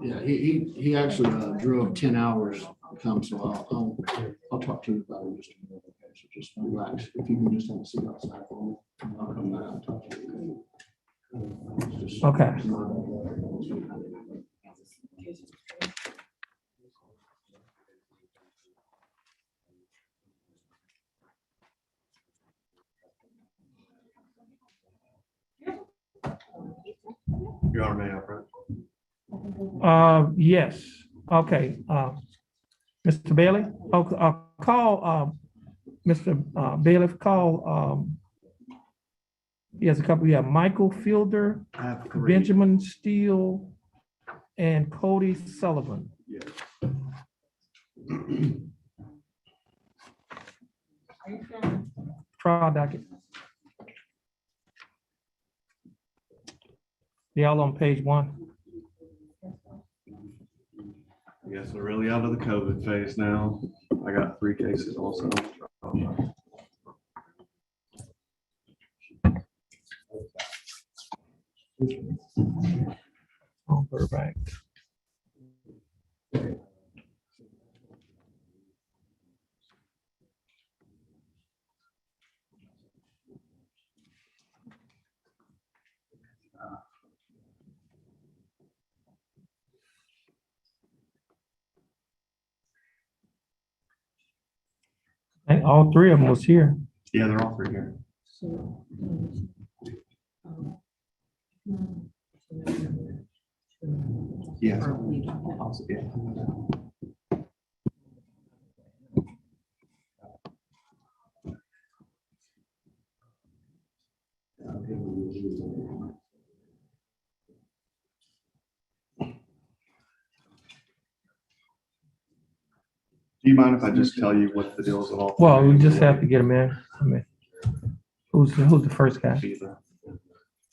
Yeah, he actually drove 10 hours to come, so I'll talk to you about it. just relax. If you can just have a seat outside for me, I'll come down and talk to you. Just- Okay. Your Honor, may I approach? Yes, okay, Mr. Bailey, call, Mr. Bailiff, call, he has a couple, yeah, Michael Fielder, I have three. Benjamin Steele, and Cody Sullivan. Yes. Trial docket. They all on page 1. Yes, we're really out of the COVID phase now. I got 3 cases also. Oh, Burbank. I think all 3 of them was here. Yeah, they're all 3 here. Yes. Also, yeah. Do you mind if I just tell you what the deal is with all? Well, we just have to get them in. I mean, who's the first guy?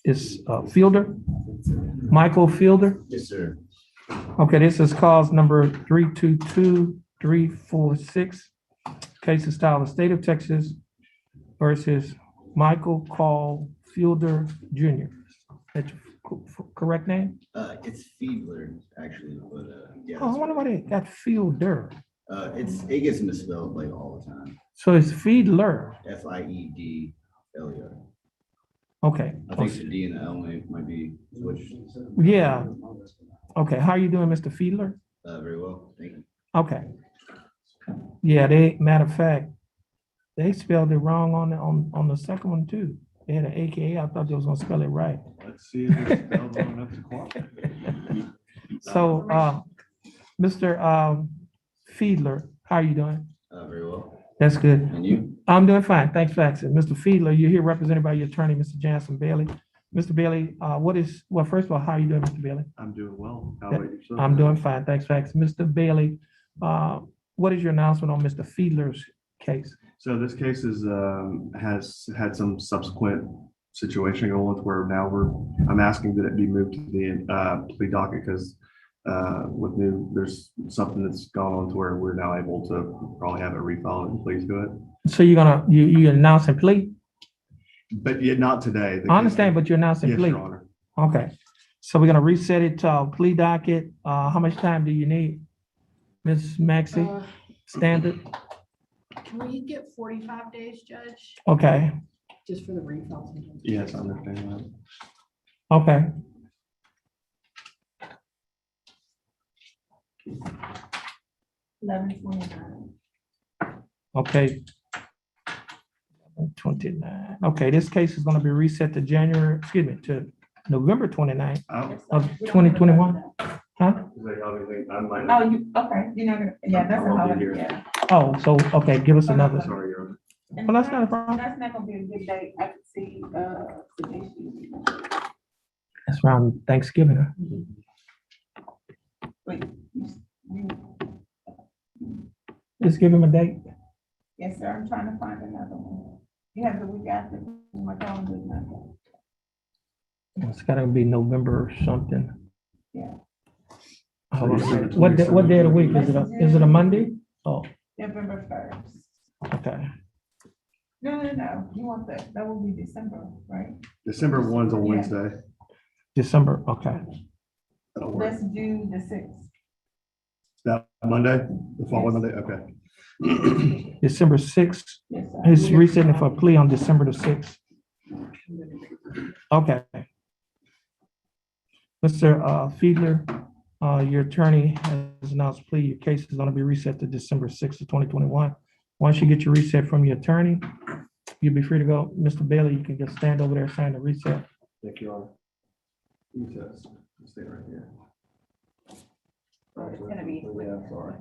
It's Fielder? Michael Fielder? Yes, sir. Okay, this is cause number 322346. Case is style the state of Texas versus Michael Call Fielder Jr. That's your correct name? It's Fiedler, actually, but, yeah. Oh, I wonder why they got Fielder. It gets misspelled like all the time. So it's Fiedler. Fiedler. Okay. I think the D and the L might be switched. Yeah. Okay, how are you doing, Mr. Fiedler? Very well, thank you. Okay. Yeah, matter of fact, they spelled it wrong on the second one too. They had an AKA. I thought they was gonna spell it right. Let's see if it's spelled wrong enough to qualify. So, Mr. Fiedler, how are you doing? Very well. That's good. And you? I'm doing fine. Thanks for asking. Mr. Fiedler, you're here represented by your attorney, Mr. Jansen Bailey. Mr. Bailey, first of all, how are you doing, Mr. Bailey? I'm doing well. How about yourself? I'm doing fine. Thanks for asking. Mr. Bailey, what is your announcement on Mr. Fiedler's case? So this case has had some subsequent situation going to where now I'm asking that it be moved to the plea docket because there's something that's gone on to where we're now able to probably have it refiled and please do it. So you announcing plea? But yet not today. I understand, but you're announcing Yes, plea. Your Honor. Okay. So we're gonna reset it to plea docket. How much time do you need? Ms. Maxey, standard? Can we get 45 days, Judge, Okay, just for the refills? Yes, I understand that. okay. Okay. 29. Okay, this case is gonna be reset to to November 29th of 2021. Huh? Oh, okay, you're not gonna, yeah, that's a holiday, yeah. Oh, so, okay, give us another. Sorry, Your Honor. Well, that's not a problem. That's not gonna be a good date. I could see, the issue. That's around Thanksgiving. Huh? Wait, Just give him a date. yes, sir, I'm trying to find another one. You have the week after, my calendar is not there. It's gotta be November or something. Yeah. What day of the week? Is it a Monday? Oh, November 1st. okay. No, you want that will be December, right? December 1's on Yeah. Wednesday. December, okay. That'll work. Let's do the 6th. That Monday, the following Monday, okay. December 6th. He's resetting for a plea on December the 6th. Okay. Mr. Fiedler, your attorney has announced plea. Your case is going to be reset to December 6th of 2021. Once you get your reset from your attorney, you'll be free to go. Mr. Bailey, you can just stand over there, sign the reset. Thank you, Honor. Recess. Stay right here. It's gonna be- Yeah, sorry.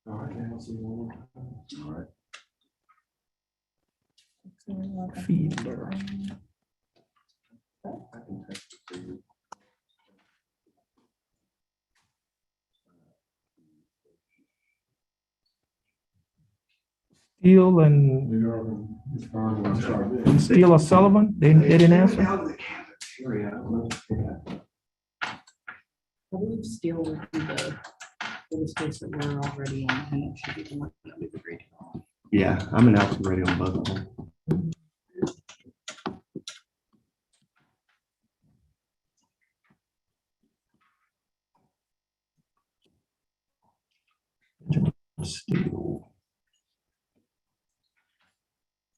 All right, now, see you. All right. Fiedler. I can text it to you. Steele and Steele or Sullivan, they didn't answer? I believe Steele would be the space that we're already on, and it should be the one that we've agreed on. Yeah, I'm an out ready on both of them. Steele.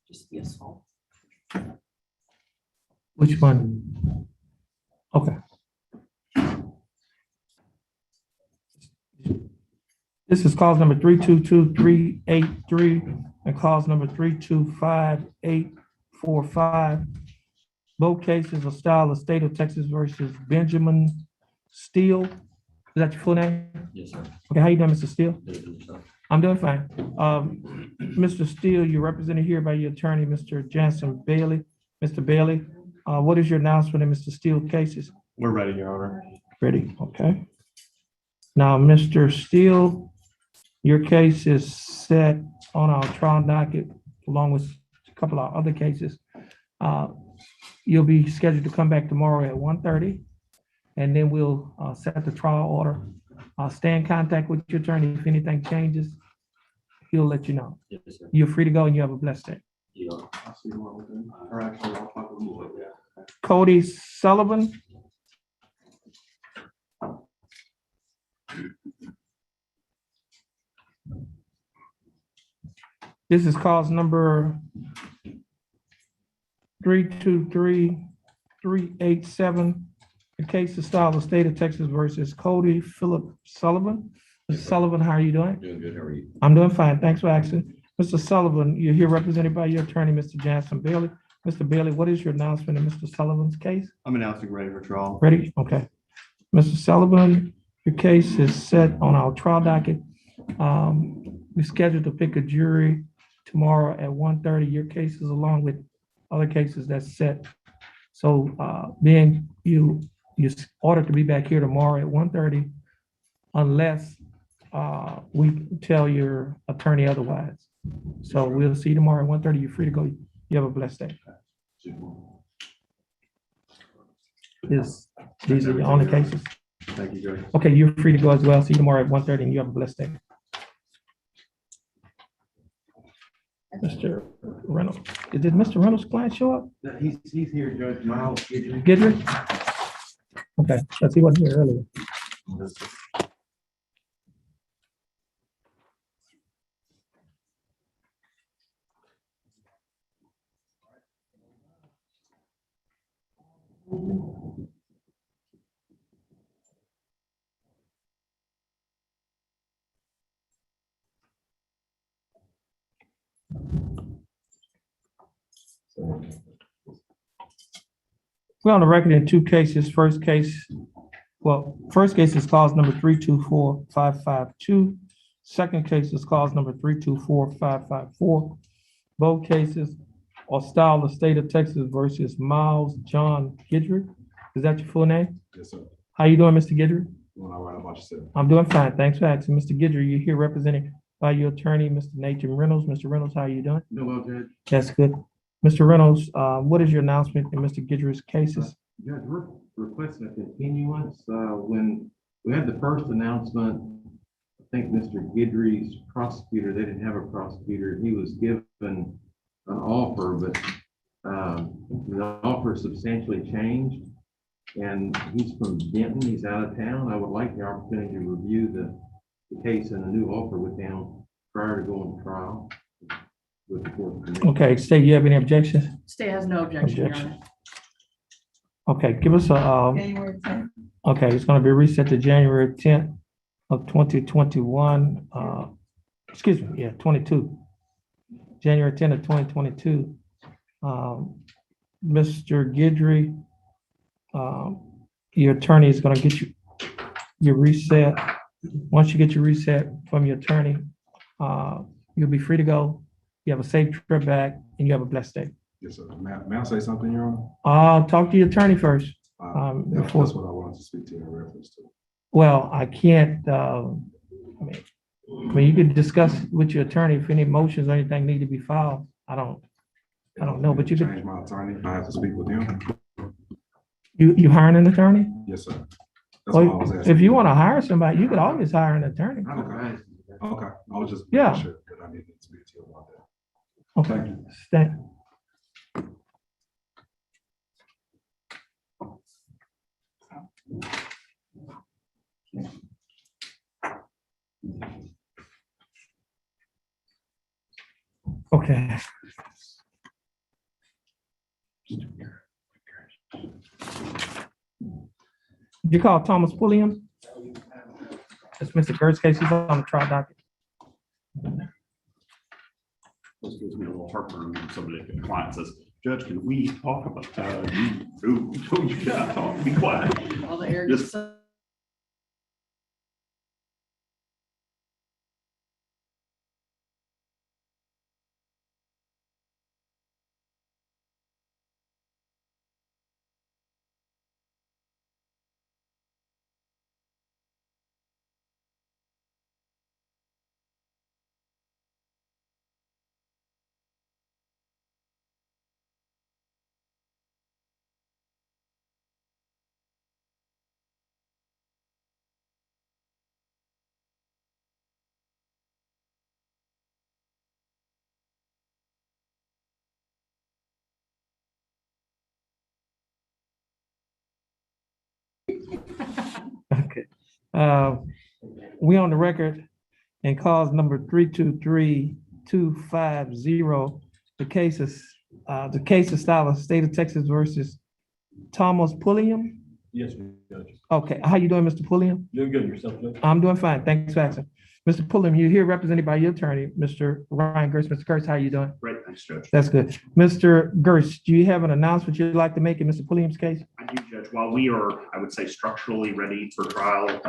Just the assault. Which one? Okay. This is cause number 322-383 and cause number 325-845. Both cases are style of State of Texas versus Benjamin Steele. Is that your full name? Yes, sir. Okay, how you doing, Mr. Steele? Good, sir. I'm doing fine. Mr. Steele, you're represented here by your attorney, Mr. Jansen Bailey. Mr. Bailey, what is your announcement in Mr. Steele cases? We're ready, Your Honor. Ready, okay. Now, Mr. Steele, your case is set on our trial docket along with a couple of other cases. You'll be scheduled to come back tomorrow at 1:30, and then we'll set the trial order. Stay in contact with your attorney. If anything changes, he'll let you know. Yes, sir. You're free to go and you have a blessed day. Yeah. I'll see you all then. Or actually, I'll talk with you later. Cody Sullivan. This is cause number 323-387. The case is style of State of Texas versus Cody Philip Sullivan. Mr. Sullivan, how are you doing? Doing good, how are you? I'm doing fine. Thanks for asking. Mr. Sullivan, you're here represented by your attorney, Mr. Jansen Bailey. Mr. Bailey, what is your announcement in Mr. Sullivan's case? I'm announcing ready for trial. Ready? Okay. Mr. Sullivan, your case is set on our trial docket. We scheduled to pick a jury tomorrow at 1:30. Your case is along with other cases that's set. So being you're ordered to be back here tomorrow at 1:30 unless we tell your attorney otherwise. So we'll see you tomorrow at 1:30. You're free to go. You have a blessed day. These are your only cases. Thank you, Judge. Okay, you're free to go as well. See you tomorrow at 1:30 and you have a blessed day. Mr. Reynolds, did Mr. Reynolds' client show up? He's here, Judge Miles. Gidry? Okay, let's see what here earlier. We're on the record in two cases. First case is cause number 324-552. Second case is cause number 324-554. Both cases are style of State of Texas versus Miles John Gidry. Is that your full name? Yes, sir. How you doing, Mr. Gidry? Doing all right, how about yourself? I'm doing fine. Thanks for asking. Mr. Gidry, you're here represented by your attorney, Mr. Nathan Reynolds. Mr. Reynolds, how are you doing? Doing well, Judge. That's good. Mr. Reynolds, what is your announcement in Mr. Gidry's cases? Judge, we're requesting a continuance. When we had the first announcement, I think Mr. Gidry's prosecutor, they didn't have a prosecutor. He was given an offer, but the offer substantially changed. And he's from Denton, he's out of town. I would like the opportunity to review the case and a new offer with them prior to going to trial with the court of commission. Okay, state, you have any objections? State has no objection, Your Objection. Honor. Okay, give us a, January 10th. okay, it's gonna be reset to January 10th of 2021, excuse me, yeah, 22. January 10th of 2022. Mr. Guidry, your attorney is gonna get you your reset. Once you get your reset from your attorney, you'll be free to go. You have a safe trip back and you have a blessed day. Yes, sir. May I say something, Your Honor? Talk to your attorney first. That's Before, what I wanted to speak to you in reference to. well, I can't, I mean, you could discuss with your attorney if any motions or anything need to be filed. I don't know, but you Change could, my attorney. I have to speak with him. you hiring an attorney? Yes, sir. That's what I Well, was asking. if you want to hire somebody, you could always hire an attorney. Okay. Okay. I was just Yeah. making sure that I needed to speak to you about that. Okay. Thank you. Stan. Okay. You call Thomas Pulliam? It's Mr. Gert's case. He's on the trial docket. This gives me a little heartburn when somebody, a client says, Judge, can we talk about, you cannot talk, be quiet. All the air. Just- Okay. We on the record and cause number 323250. The case is style of State of Texas versus Thomas Pulliam. Yes, Judge. Okay, how you doing, Mr. Pulliam? Doing good yourself, Judge. I'm doing fine. Thanks for asking. Mr. Pulliam, you're here represented by your attorney, Mr. Ryan Gerst. Mr. Gerst, how you doing? Great, thanks, Judge. That's good. Mr. Gerst, do you have an announcement you'd like to make in Mr. Pulliam's case? I do, Judge. While we are, I would say, structurally ready for trial,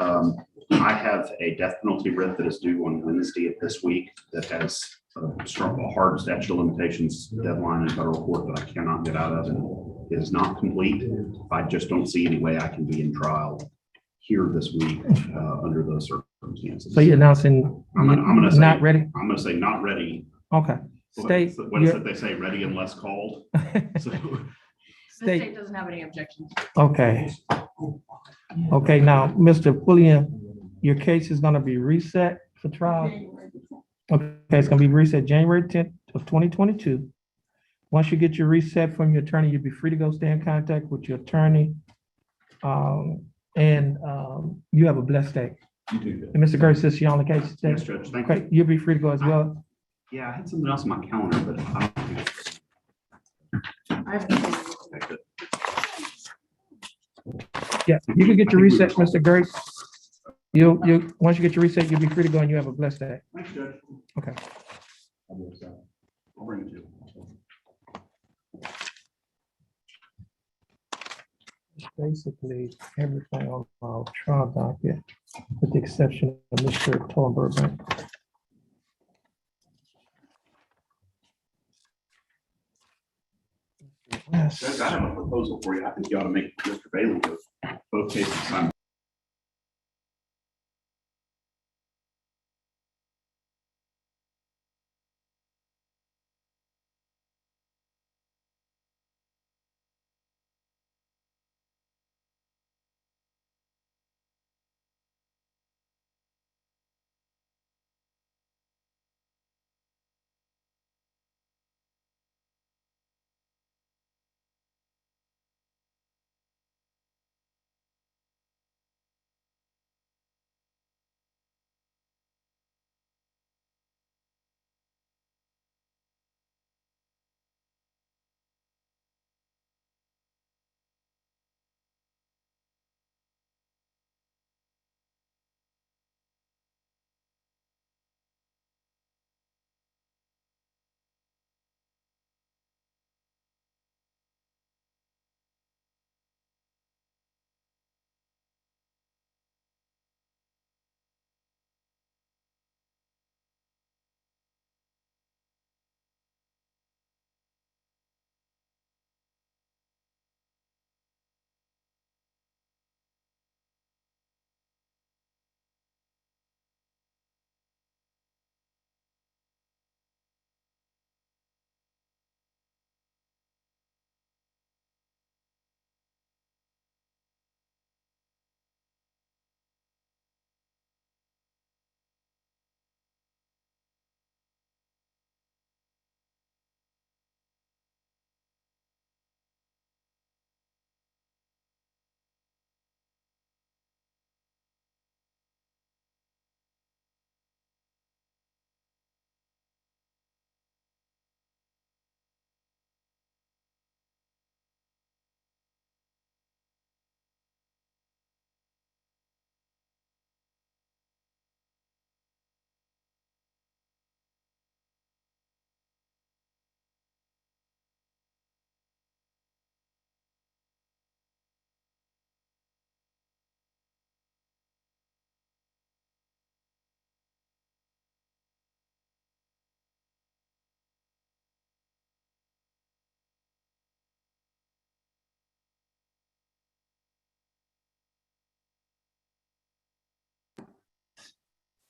I have a death penalty writ that is due on Wednesday of this week that has a hard statute of limitations deadline in federal court that I cannot get out of, and it is not complete. I just don't see any way I can be in trial here this week under those circumstances. So you're announcing I'm gonna say not ready? I'm gonna say not ready. Okay. State. What is it they say? Ready unless called. So, The State. state doesn't have any objections. Okay. Okay, now, Mr. Pulliam, your case is gonna be reset for trial. Okay, it's gonna be reset January 10th of 2022. Once you get your reset from your attorney, you'll be free to go stay in contact with your attorney. You have a blessed day. you do. And Mr. Gerst, is she on the case today? Yes, Judge. Thank you. Okay, you'll be free to go as well. Yeah, I had something else on my calendar, but I don't think. I have Okay, good. Yeah, you can get your reset, Mr. Gerst. Once you get your reset, you'll be free to go and you have a blessed day. Thanks, Judge. Okay. I'll bring it to you. Basically, everything on our trial docket, with the exception of Mr. Thornburg. Judge, I have a proposal for you. I think you ought to make Mr. Bailey go both cases simultaneously.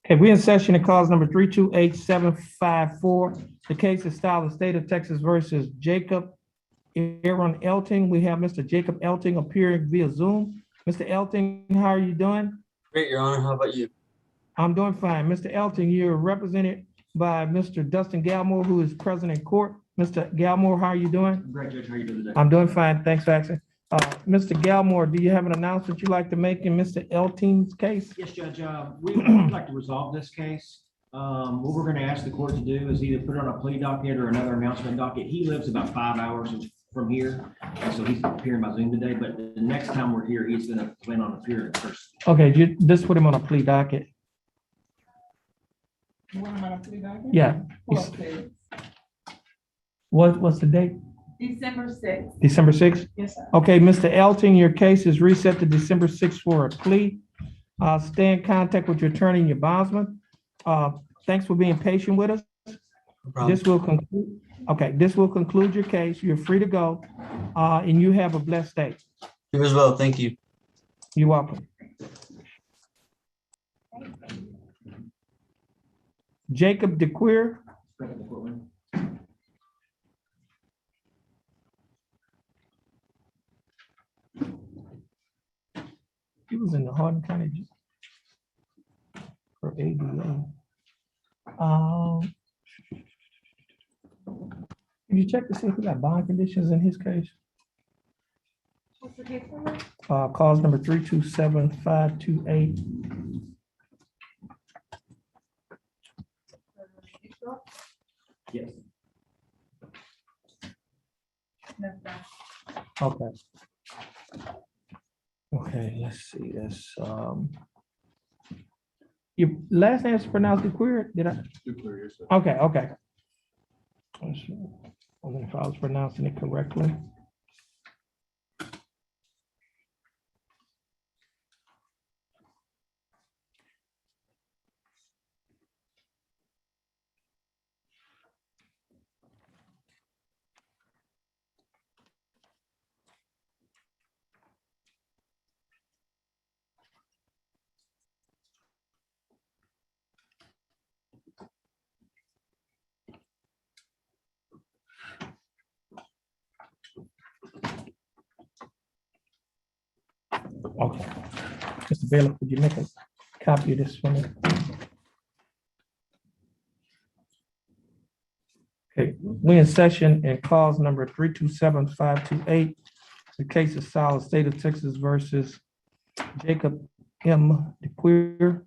Okay, we're in session in cause number 328754. The case is styled the state of Texas versus Jacob Aaron Elting. We have Mr. Jacob Elting appearing via Zoom. Mr. Elting, how are you doing? Great, Your Honor. How about you? I'm doing fine. Mr. Elting, you're represented by Mr. Dustin Galmore, who is present in court. Mr. Galmore, how are you doing? Great, Judge. How are you doing today? I'm doing fine. Thanks for asking. Mr. Galmore, do you have an announcement you'd like to make in Mr. Elting's case? Yes, Judge. We would like to resolve this case. What we're going to ask the court to do is either put it on a plea docket or another announcement docket. He lives about 5 hours from here, and so he's appearing by Zoom today. But the next time we're here, he's going to plan on appearing in person. Okay, just put him on a plea docket. Yeah. What's the date? December 6th. December 6th? Yes, sir. Okay, Mr. Elting, your case is reset to December 6th for a plea. Stay in contact with your attorney and your bondsman. Thanks for being patient with us. This will conclude. Okay, this will conclude your case. You're free to go, and you have a blessed day. You as well. Thank you. You're welcome. Jacob DeQueer. He was in the Hardin County for ADA. Can you check to see if we got bond conditions in his case? What's the case number? Cause number 327528. Yes. No, sir. Okay. Okay, let's see this. Your last name is pronounced DeQueer, did I? DeQueer, yes, sir. Okay, okay. Let's see. I wonder if I was pronouncing it correctly. Okay. Mr. Bailiff, could you make a copy of this for me? Okay, we in session in cause number 327528. The case is solid state of Texas versus Jacob M. DeQueer.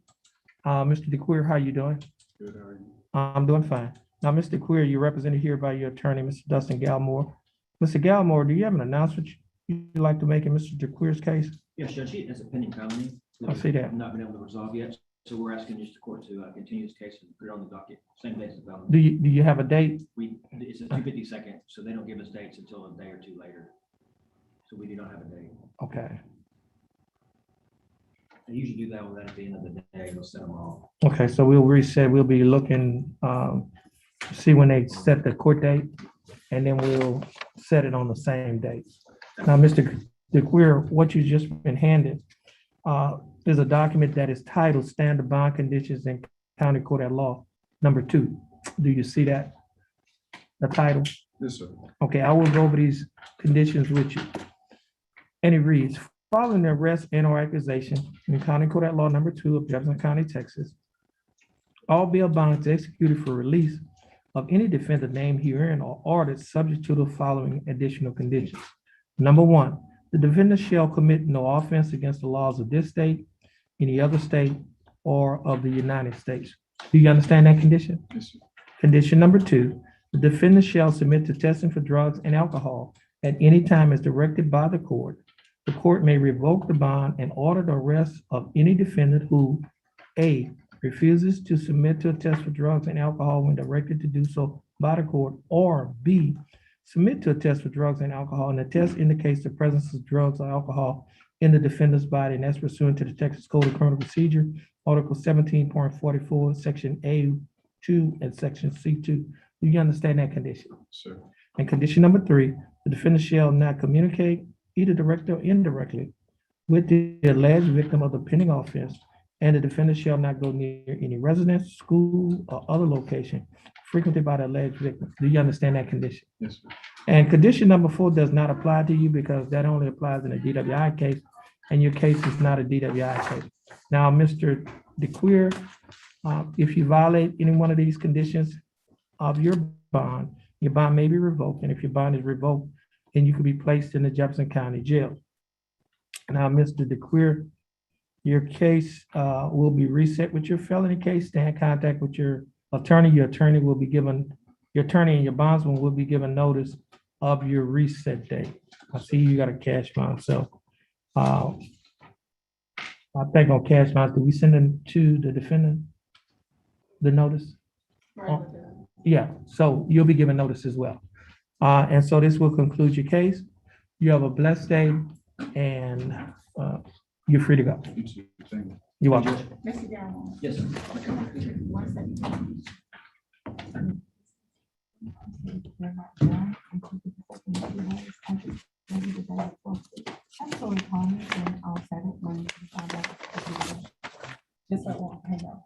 Mr. DeQueer, how you doing? Good, how are you? I'm doing fine. Now, Mr. DeQueer, you're represented here by your attorney, Mr. Dustin Galmore. Mr. Galmore, do you have an announcement you'd like to make in Mr. DeQueer's case? Yes, Judge. It's a pending felony. I see that. Not been able to resolve yet. So we're asking just the court to continue this case and put it on the docket, same day as the felony. Do you have a date? It's a 252nd, so they don't give us dates until a day or two later. So we do not have a date. Okay. I usually do that when at the end of the day, we'll set them off. Okay, so we'll reset, we'll be looking, see when they set the court date, and then we'll set it on the same date. Now, Mr. DeQueer, what you just been handed is a document that is titled Standard Bond Conditions in County Court at Law, number 2. Do you see that? The title? Yes, sir. Okay, I will go over these conditions with you. And it reads, following the arrest and or accusation in County Court at Law number 2 of Jefferson County, Texas, all bail bonds executed for release of any defendant named herein are ordered subject to the following additional conditions. Number 1, the defendant shall commit no offense against the laws of this state, any other state, or of the United States. Do you understand that condition? Yes, sir. Condition number 2, the defendant shall submit to testing for drugs and alcohol at any time as directed by the court. The court may revoke the bond and order the arrest of any defendant who, A, refuses to submit to a test for drugs and alcohol when directed to do so by the court, or B, submit to a test for drugs and alcohol, and the test indicates the presence of drugs or alcohol in the defendant's body, and that's pursuant to the Texas Code of Criminal Procedure, Article 17.44, Section A2 and Section C2. Do you understand that condition? Sir. And condition number 3, the defendant shall not communicate, either directly or indirectly, with the alleged victim of the pending offense and the defendant shall not go near any residence, school, or other location frequented by the alleged victim. Do you understand that condition? Yes, sir. And condition number 4 does not apply to you because that only applies in a DWI case, and your case is not a DWI case. Now, Mr. DeQueer, if you violate any one of these conditions of your bond may be revoked, and if your bond is revoked, then you could be placed in the Jefferson County Jail. Now, Mr. DeQueer, your case will be reset with your felony case. Stay in contact with your attorney. Your attorney and your bondsman will be given notice of your reset date. I see you got a cash bond, so I think on cash bonds, do we send them to the defendant, the notice? Yeah, so you'll be given notice as well. And so this will conclude your case. You have a blessed day, and you're free to go. You're welcome. Mr. Brown. Yes, Absolutely fine, and I'll set it when you find out. Just like that, hang on.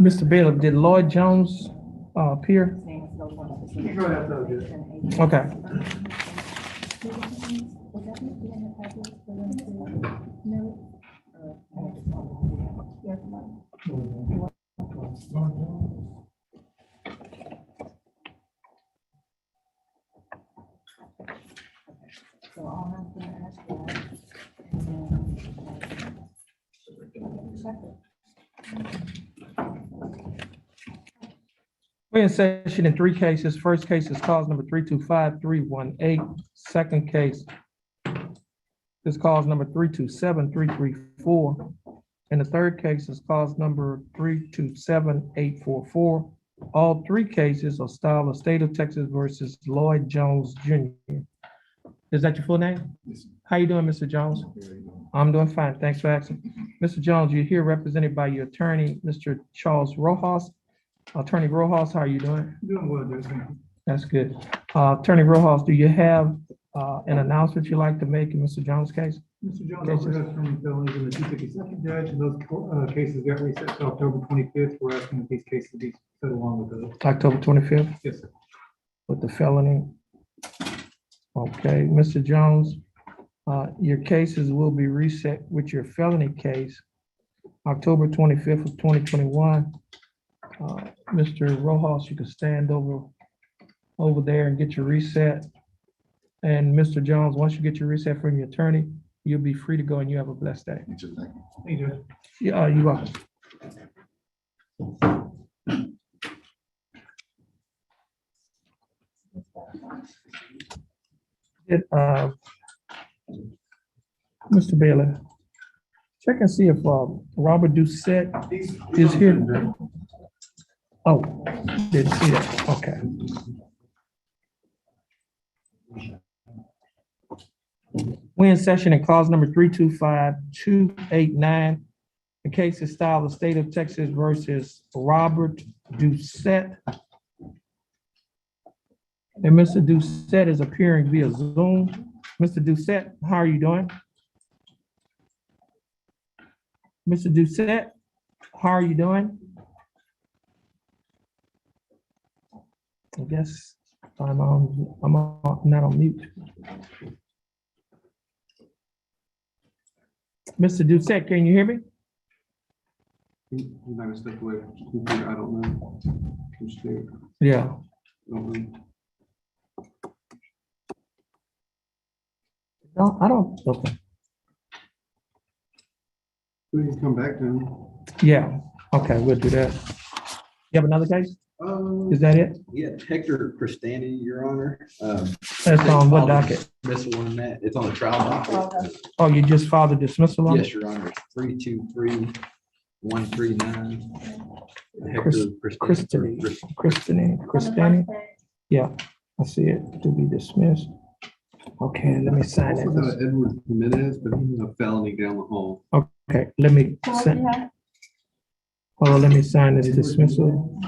Mr. Baylor, did Lloyd Jones appear? Okay. So I'll have to ask that. We're in session in 3 cases. First case is cause number 325-318. Second case is cause number 327-334. And the third case is cause number 327-844. All 3 cases are styled of State of Texas versus Lloyd Jones Jr. Is that your full name? How you doing, Mr. Jones? I'm doing fine. Thanks for asking. Mr. Jones, you're here represented by your attorney, Mr. Charles Rojas. Attorney Rojas, how are you doing? Doing well, Judge. Thank you. That's good. Attorney Rojas, do you have an announcement you'd like to make in Mr. Jones' case? Mr. Jones also has from felonies in the 252nd judge, and those cases got reset to October 25th. We're asking that these cases be set along with those. October 25th? Yes, sir. With the felony? Okay, Mr. Jones, your cases will be reset with your felony case, October 25th of 2021. Mr. Rojas, you can stand over there and get your reset. And Mr. Jones, once you get your reset from your attorney, you'll be free to go and you have a blessed day. Thank you, Judge. Yeah, you're welcome. Mr. Bailey, check and see if Robert Doucette is here. Oh, didn't see that. Okay. We're in session in cause number 325-289. The case is styled the State of Texas versus Robert Doucette. And Mr. Doucette is appearing via Zoom. Mr. Doucette, how are you doing? Mr. Doucette, how are you doing? I guess I'm not on mute. Mr. Doucette, can you hear me? You might have stepped away. I don't know. I'm scared. Yeah. No, I don't. Okay. We can come back to him. Yeah. Okay, we'll do that. You have another case? Is that it? Yeah, Hector Christiani, Your Honor. That's on what docket? Dismissal on that. It's on the trial docket. Oh, you just filed a dismissal on it? Yes, Your Honor. 323139. Christiani. Yeah, I see it to be dismissed. Okay, let me sign Also got it. Edward Jimenez, but he has a felony down the hall. Okay, let me Oh, let me sign this dismissal.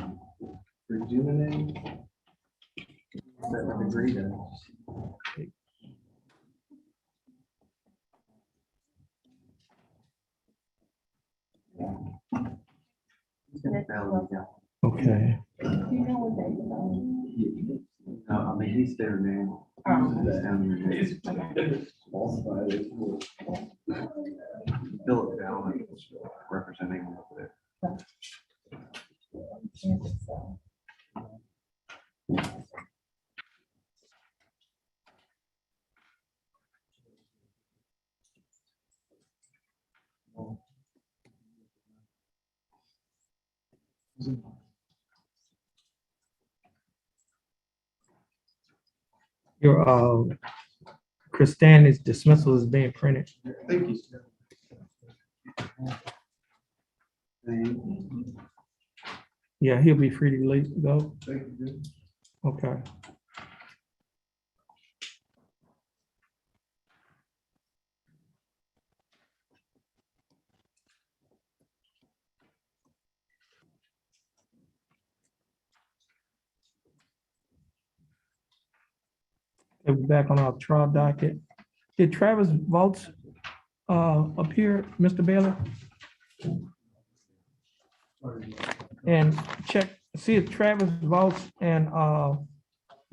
Okay. I mean, he's there now. He's down there. Philip Allen is representing him up there. Your Christiana's dismissal is being printed. Thank you. Yeah, he'll be free to leave, go. Thank you. Okay. Okay, we're back on our trial docket. Did Travis Volts appear, Mr. Baylor? And check, see if Travis Volts and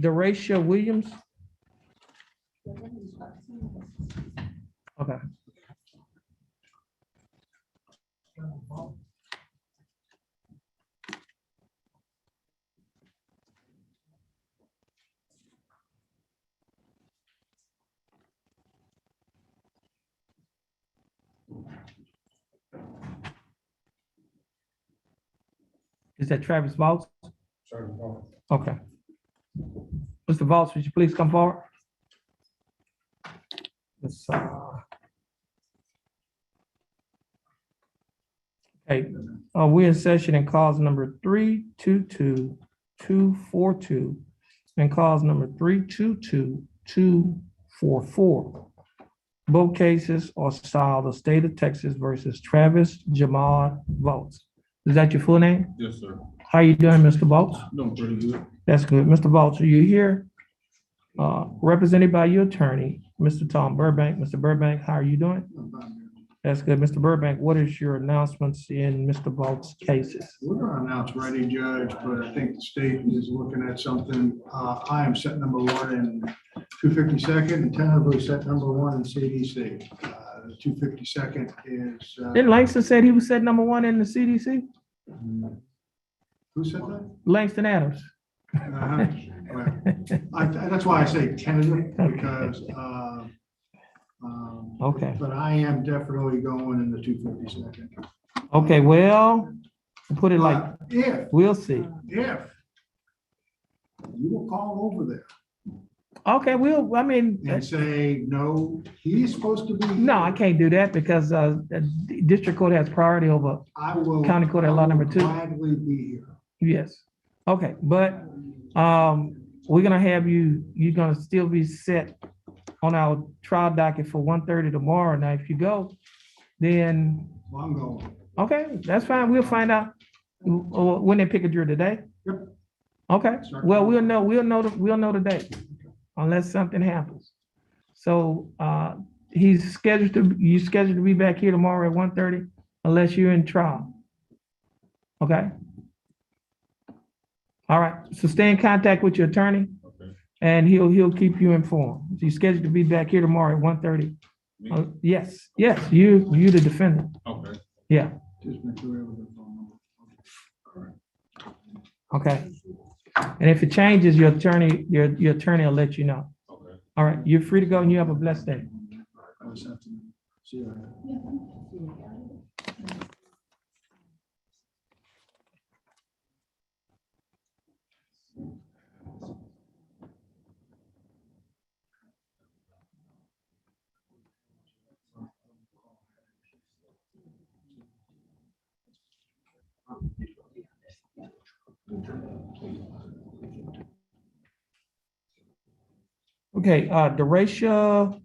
Deracia Williams. Okay. Is that Travis Volts? Okay. Mr. Volts, would you please come forward? Let's, okay, we're in session in cause number 322242 and cause number 322244. Both cases are styled the state of Texas versus Travis Jamal Volts. Is that your full name? Yes, sir. How you doing, Mr. Volts? Doing pretty good. That's good. Mr. Volts, are you here? Represented by your attorney, Mr. Tom Burbank. Mr. Burbank, how are you doing? That's good. Mr. Burbank, what is your announcements in Mr. Volts' cases? We're gonna announce ready, Judge, but I think the state is looking at something. I am set number one in 252nd and tentatively set number one in CDC. The 252nd is. Didn't Langston said he was set number one in the CDC? Who said that? Langston Adams. Uh-huh. Well, that's why I say tentative, because, Okay. but I am definitely going in the 252nd. Okay, well, put it like, If, we'll see. if you will call over there Okay, I mean, and say, no, he's supposed to be. no, I can't do that because the district court has priority over I will. county court at law number 2. Gladly be here. Yes. Okay, but we're gonna have you're gonna still be set on our trial docket for 1:30 tomorrow. Now, if you go, then, Well, I'm going. okay, that's fine. We'll find out when they pick a jury today. Yep. Okay, well, we'll know the date unless something happens. So you scheduled to be back here tomorrow at 1:30 unless you're in trial. Okay? All right, so stay in contact with your attorney and he'll keep you informed. You're scheduled to be back here tomorrow at 1:30. Yes, you the defendant. Okay. Yeah, Just make sure everything's on number. okay. And if it changes, your attorney will let you know. Okay. All right, you're free to go and you have a blessed day. See you later. Okay, Deracia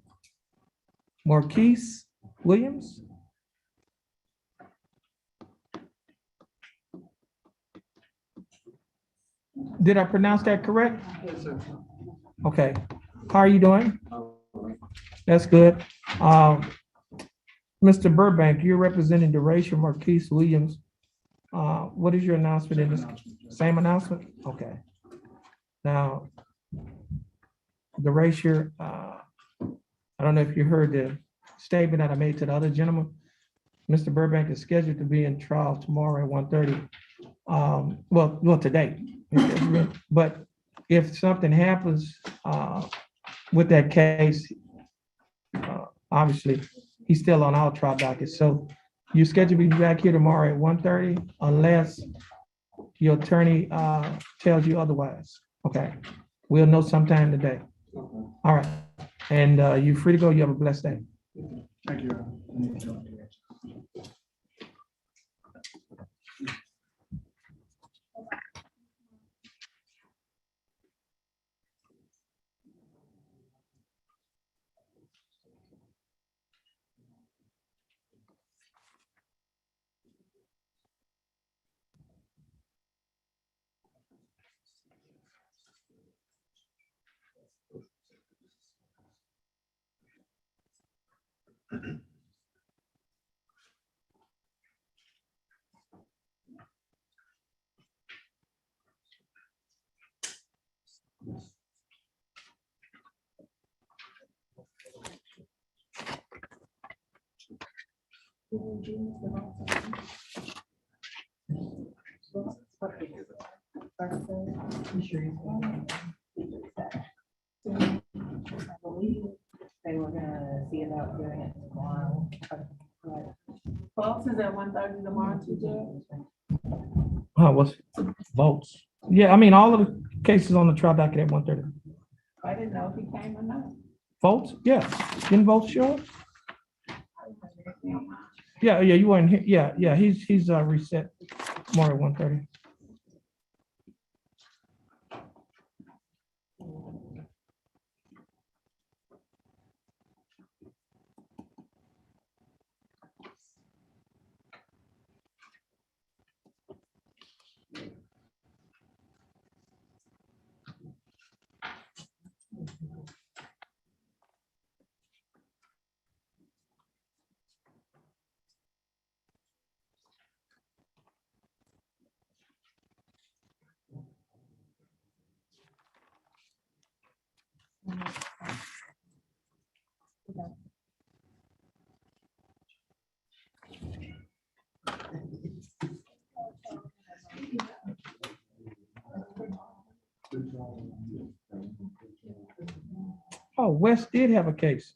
Marquise Williams. Did I pronounce that correct? Yes, sir. Okay. How are you doing? That's good. Mr. Burbank, you're representing the Ratio Marquise Williams. What is your announcement in this? Same announcement? Okay. Now, the Ratio, I don't know if you heard the statement that I made to the other gentleman. Mr. Burbank is scheduled to be in trial tomorrow at 1:30. Well, today. But if something happens with that case, obviously, he's still on our trial docket. So you're scheduled to be back here tomorrow at 1:30 unless your attorney tells you otherwise. Okay, we'll know sometime today. All right, and you're free to go. You have a blessed day. Thank you. They were gonna see about doing it tomorrow. Folks, is at 1:30 tomorrow, too, What's votes? Yeah, I mean, all of the cases on the trial docket at 1:30. I didn't know if he came or not. Votes? Yeah. Didn't votes show up? Yeah, you weren't here. Yeah, he's reset tomorrow at 1:30. Oh, Wes did have a case.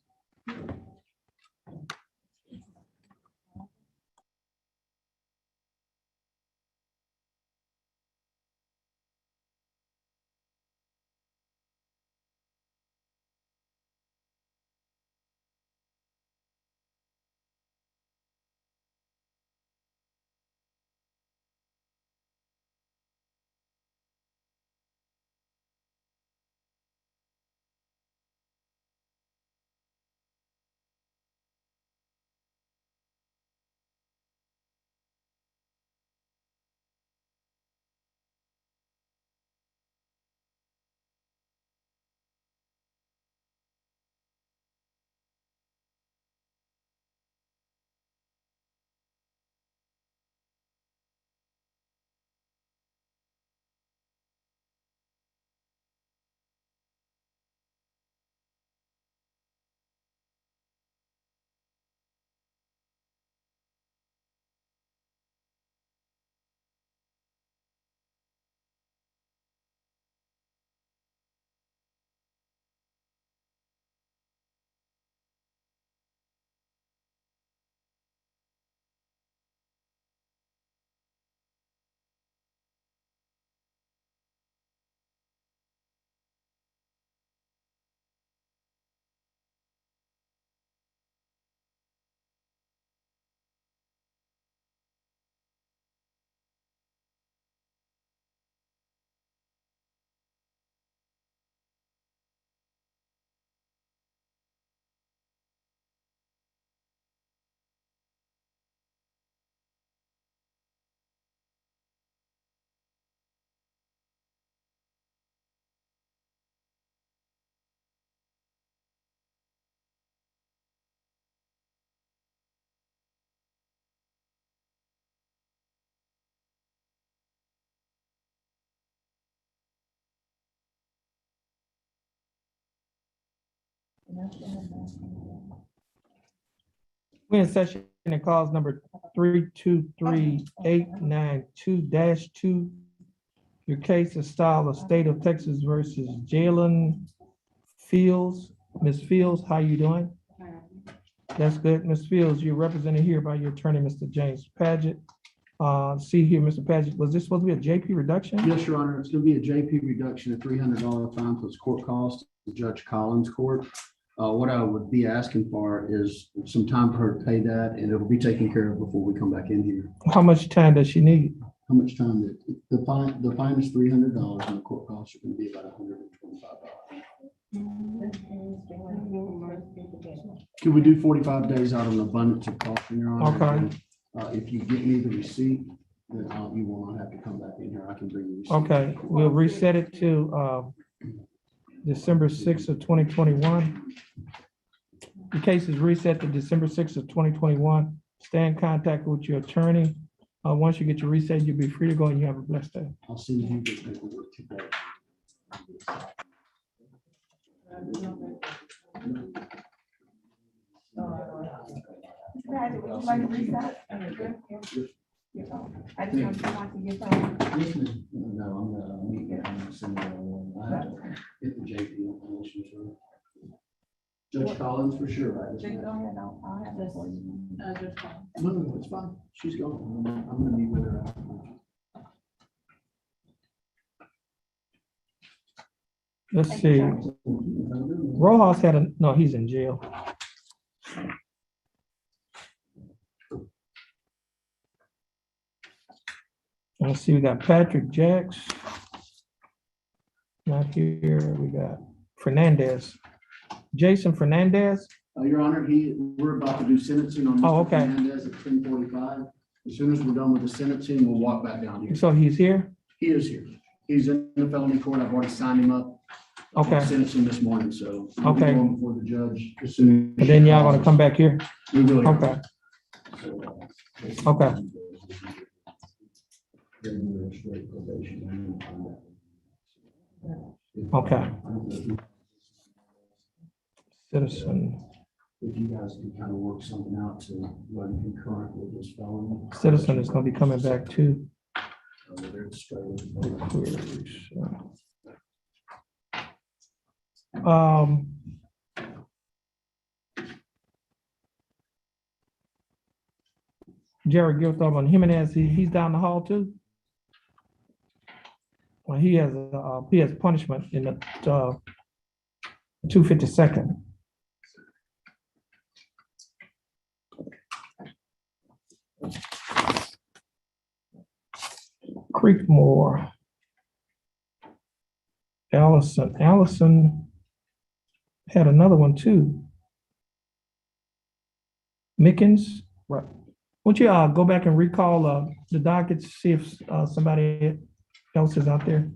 We're in session and calls number 323892-2. Your case is style of State of Texas versus Jalen Fields. Ms. Fields, how you doing? That's good. Ms. Fields, you're represented here by your attorney, Mr. James Paget. See here, Mr. Paget, was this supposed to be a JP reduction? Yes, Your Honor, it's gonna be a JP reduction of $300 fine plus court costs to Judge Collins' court. What I would be asking for is some time for her to pay that, and it'll be taken care of before we come back in here. How much time does she need? How much time? The fine is $300 and the court costs are gonna be about $125. Can we do 45 days out of an abundance of caution, Your Honor? Okay. If you get me the receipt, then you will not have to come back in here. I can bring you. Okay, we'll reset it to December 6th of 2021. The case is reset to December 6th of 2021. Stay in contact with your attorney. Once you get your reset, you'll be free to go and you have a blessed day. I'll send you the paperwork today. Would you like to reset? I just want to get some. No, I'm gonna meet with him and send it along. I have to get the JP information to her. Judge Collins for sure, right? Go ahead, I'll have this for you. No, it's fine. She's going. I'm gonna meet with her afterwards. Let's see. Rojas had a, no, he's in jail. Let's see, we got Patrick Jacks. Not here, we got Fernandez. Jason Fernandez. Your Honor, we're about to do sentencing on Oh, Mr. okay. Fernandez at 10:45. As soon as we're done with the sentencing, we'll walk back down here. So he's here? He is here. He's in the felony court. I've already signed him up. Okay. Sentencing this morning, so. we'll Okay. go Before the judge. As soon as And then she y'all calls gonna us. come back here? We will. Okay, okay. Okay. Citizen, If you guys can kind of work something out to run concurrent with this felony. citizen is gonna be coming back too. They're straight. Jared Gilthorpe on Jimenez, he's down the hall too? Well, he has punishment in the 252nd. Creekmore. Allison had another one too. Mickens, right. Would you go back and recall the dockets, see if somebody else is out there?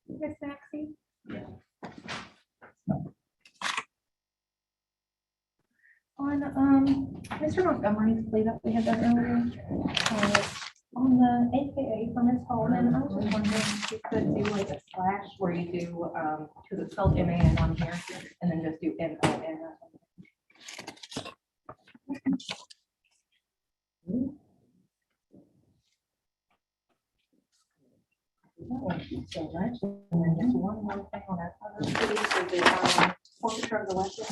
Miss Maxie? On Mr. Montgomery's plea that we had done earlier, on the AKA for Ms. Holman, I was just wondering if you could do like a slash where you do, because it's spelled MAN on here, and then just do MON. Thank you so much. And then just one more thing on our other plea, so the forfeiture of the weapon.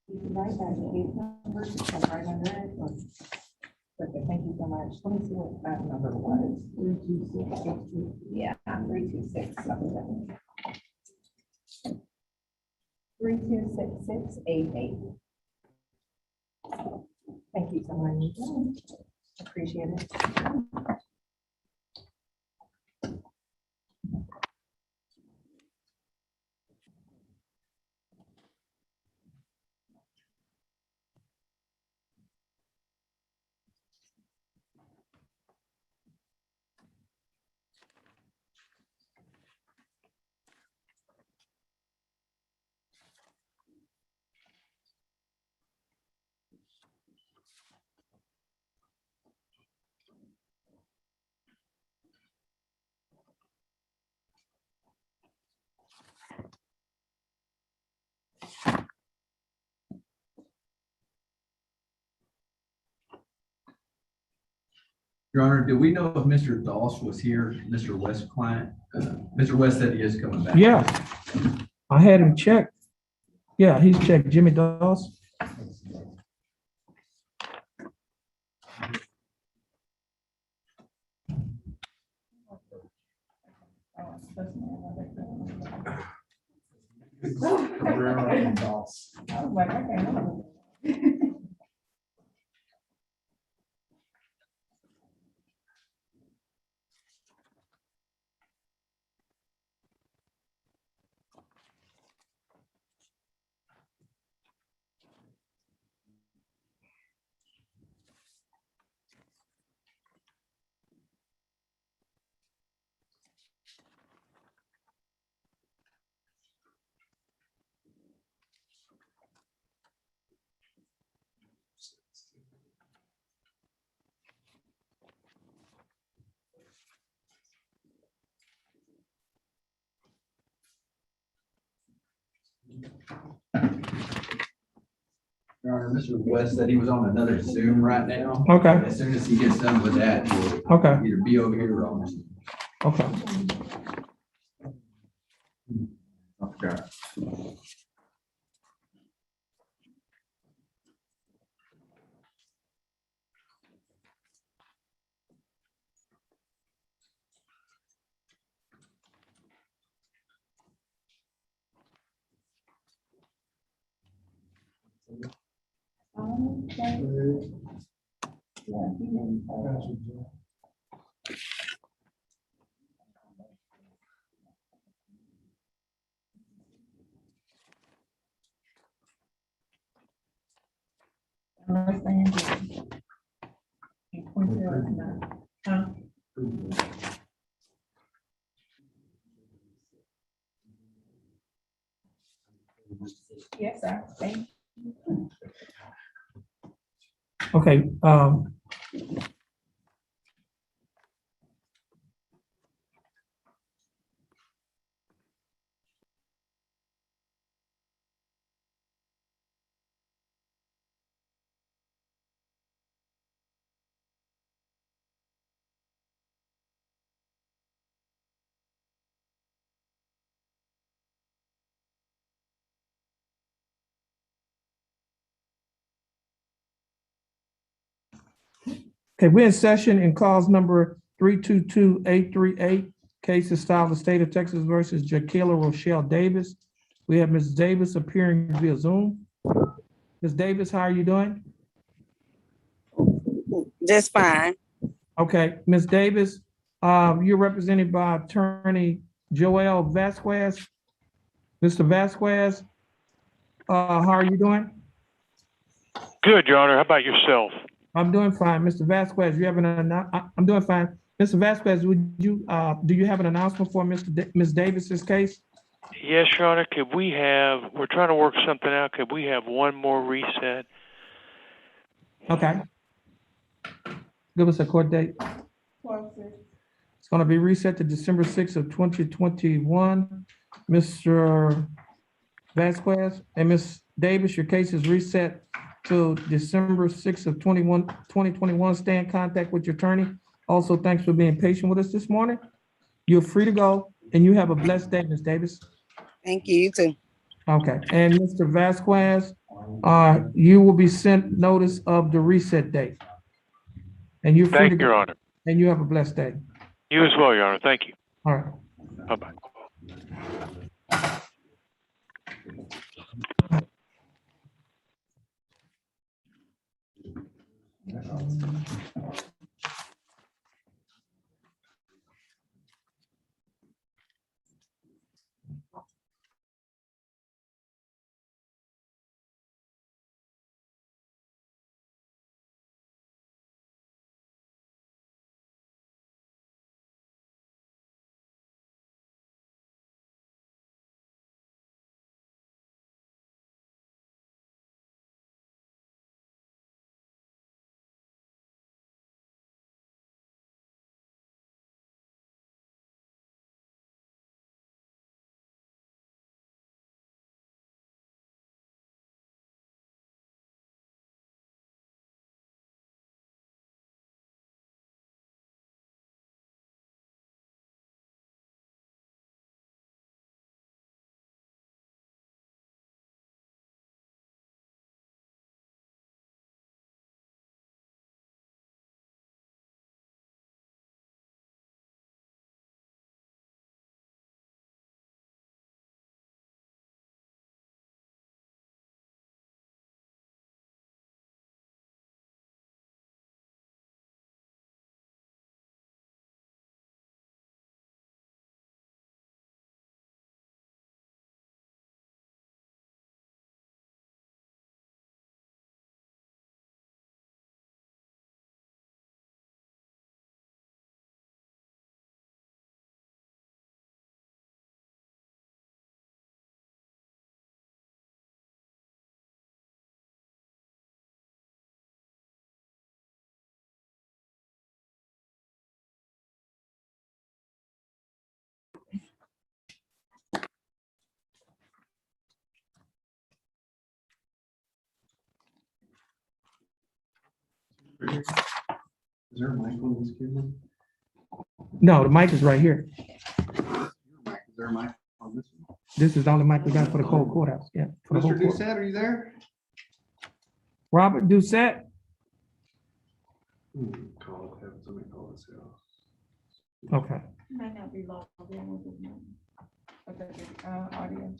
You can write that case number, just like right under it. Perfect, thank you so much. Let me see what that number was. 326. Yeah, 3266. 326688. Thank you so much. Appreciate it. Your Honor, do we know if Mr. Doss was here, Mr. West's client? Mr. West said he is coming back. Yeah, I had him checked. Yeah, he's checked. Jimmy Dawes. Your Honor, Mr. West said he was on another Zoom right now. Okay. As soon as he gets done with that, he'll Okay. either be over here or on this. Okay. I forgot. Yes, sir. Thank you. Okay, okay, we're in session in cause number 322838. Case is filed the state of Texas versus Jaquila Rochelle Davis. We have Ms. Davis appearing via Zoom. Ms. Davis, how are you doing? Just fine. Okay, Ms. Davis, you're represented by attorney Joel Vasquez. Mr. Vasquez, how are you doing? Good, Your Honor. How about yourself? I'm doing fine. Mr. Vasquez, you have I'm doing fine. Mr. Vasquez, would you, do you have an announcement for Ms. Davis's case? Yes, Your Honor. We're trying to work something out. Could we have one more reset? Okay. Give us a court date. It's going to be reset to December 6th of 2021. Mr. Vasquez and Ms. Davis, your case is reset to December 6th of 2021. Stay in contact with your attorney. Also, thanks for being patient with us this morning. You're free to go, and you have a blessed day, Ms. Davis. Thank you. You too. Okay, and Mr. Vasquez, you will be sent notice of the reset date. And you're free Thank to you, go. Your Honor. And you have a blessed day. You as well, Your Honor. Thank you. All right. Bye-bye. Is there a mic on this camera? No, the mic is right here. Is there a mic on this one? This is the only mic we got for the cold courthouse, yeah. for the whole Mr. court. Doucette, are you there? Robert Doucette, Call, have somebody call this out. okay. Might not be logged in with the, audio.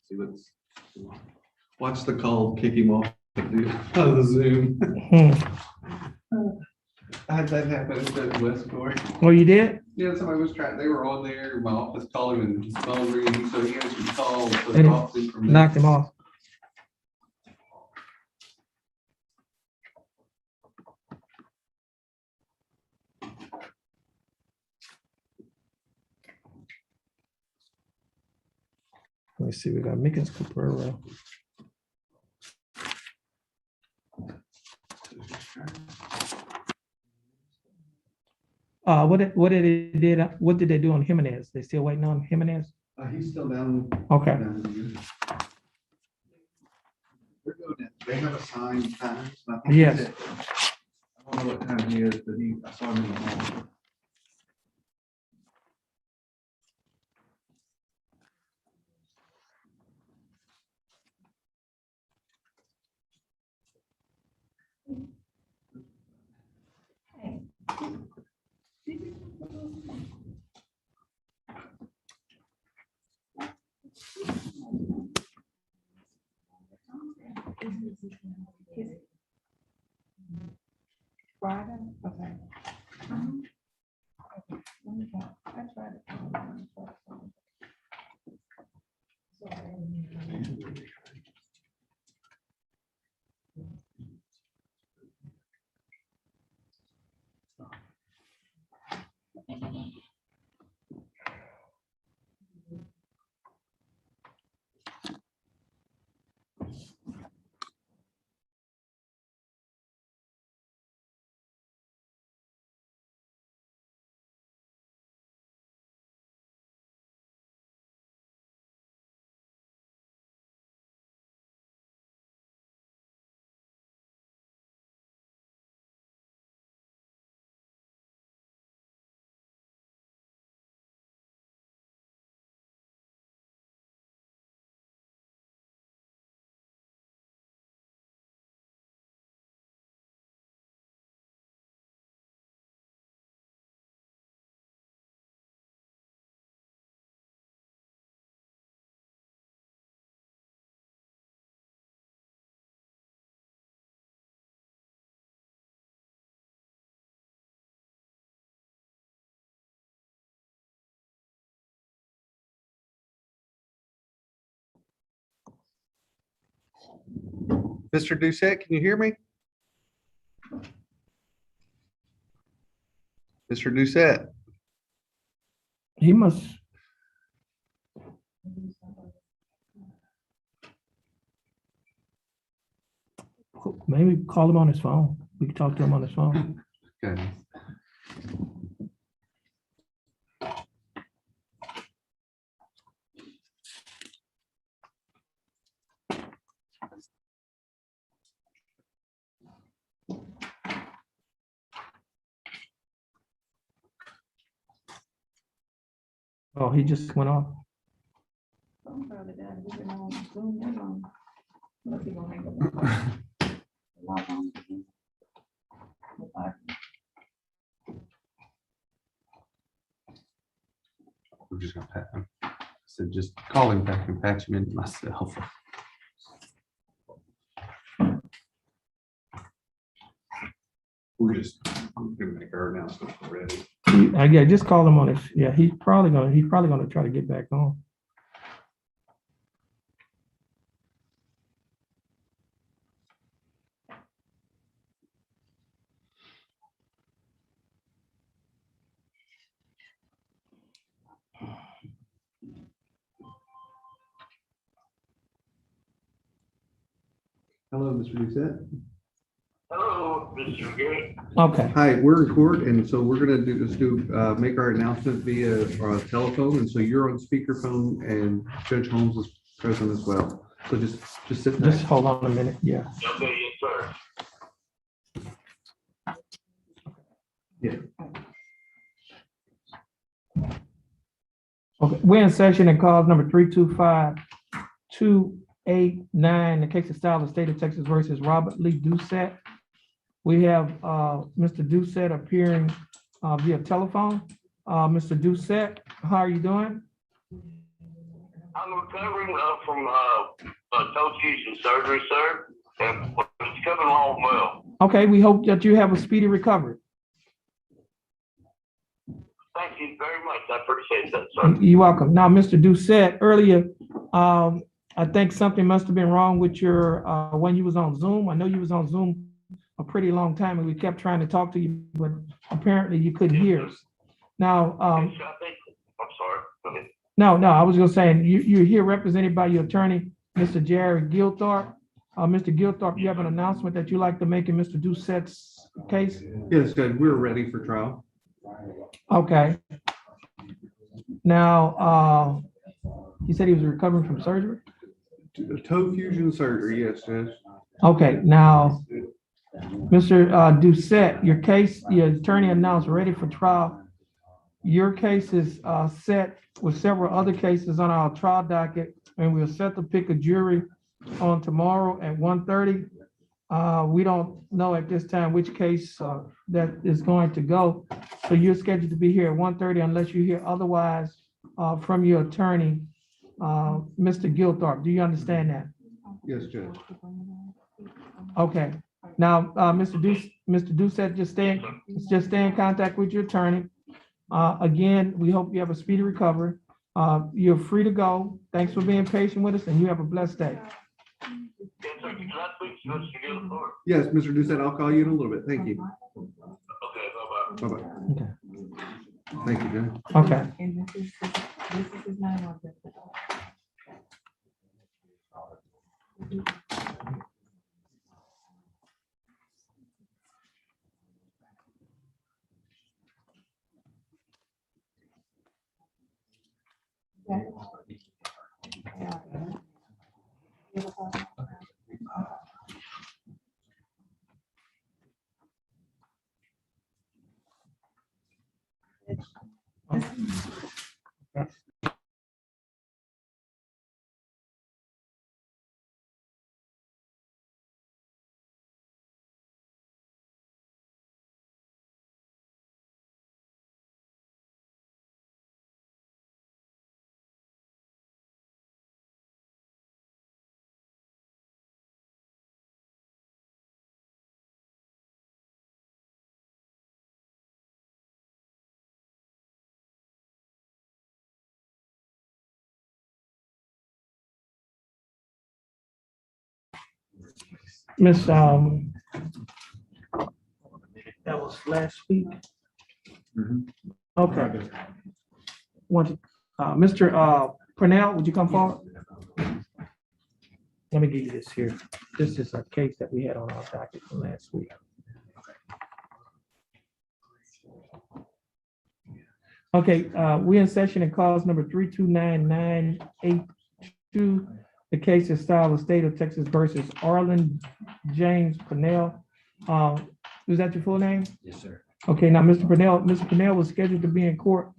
See what's, watch the call, kick him off of the Zoom. I had that happen at Judge Westmore. Oh, you did? Yeah, somebody was trying, they were on there, my office called him and his phone ringing, so he answered the call. So And dropped it from there. knocked him off. Let me see, we got Mickens Cooper. What did they do on Jimenez? They still waiting on Jimenez? He's still down. Okay. down here. They're going in. They have assigned times. and I think Yes. he's at- I don't know what time he is, but I saw him in the hall. Friday, okay. Let me go. I tried it. Mr. Doucette, can you hear me? Mr. Doucette, He must. Maybe call him on his phone. We can talk to him on his phone. okay. Oh, he just went off. Some probably died. We've been on Zoom that long. Unless he gonna hang up. Log on again. We're just gonna pat him. I said, just call him back and patch him in myself. We're just, I'm gonna make our announcement already. Yeah, just call him on his, yeah, he's probably gonna try to get back on. Hello, Mr. Doucette. Hello, Mr. Gay. Okay. Hi, we're in court, and so we're gonna make our announcement via telephone, and so you're on speakerphone, and Judge Holmes is present as well. So just sit back. Just hold on a minute, yeah. Okay, yes, sir. Yeah. Okay, we're in session and cause number 325-289, the case of Style of State of Texas versus Robert Lee Doucette. We have Mr. Doucette appearing via telephone. Mr. Doucette, how are you doing? I'm recovering from toe fusion surgery, sir, and it's coming along well. Okay, we hope that you have a speedy recovery. Thank you very much. I appreciate that, sir. You're welcome. Now, Mr. Doucette, earlier, I think something must have been wrong with your, when you was on Zoom. I know you was on Zoom a pretty long time and we kept trying to talk to you, but apparently you couldn't hear us. Now, I'm sorry. Go ahead. no, I was just saying, you're here represented by your attorney, Mr. Jared Gilthorpe. Mr. Gilthorpe, you have an announcement that you'd like to make in Mr. Doucette's case? Yes, Judge, we're ready for trial. Okay. Now, he said he was recovering from surgery? Toe fusion surgery, yes, Judge. Okay, now, Mr. Doucette, your case, your attorney announced ready for trial. Your case is set with several other cases on our trial docket, and we're set to pick a jury on tomorrow at 1:30. We don't know at this time which case that is going to go. So you're scheduled to be here at 1:30 unless you hear otherwise from your attorney, Mr. Gilthorpe. Do you understand that? Yes, Judge. Okay. Now, Mr. Doucette, just stay in contact with your attorney. Again, we hope you have a speedy recovery. You're free to go. Thanks for being patient with us, and you have a blessed day. Yes, Mr. Doucette, I'll call you in a little bit. Thank you. Okay, bye-bye. Bye-bye. Okay. Thank you, Judge. Okay. And this is his 911. Miss, that was last week. Okay. Mr. Purnell, would you come forward? Let me give you this here. This is a case that we had on our docket from last week. Okay, we're in session and cause number 329-982. The case is Style of State of Texas versus Arlen James Purnell. Was that your full name? Yes, sir. Okay, now, Mr. Purnell was scheduled to be in court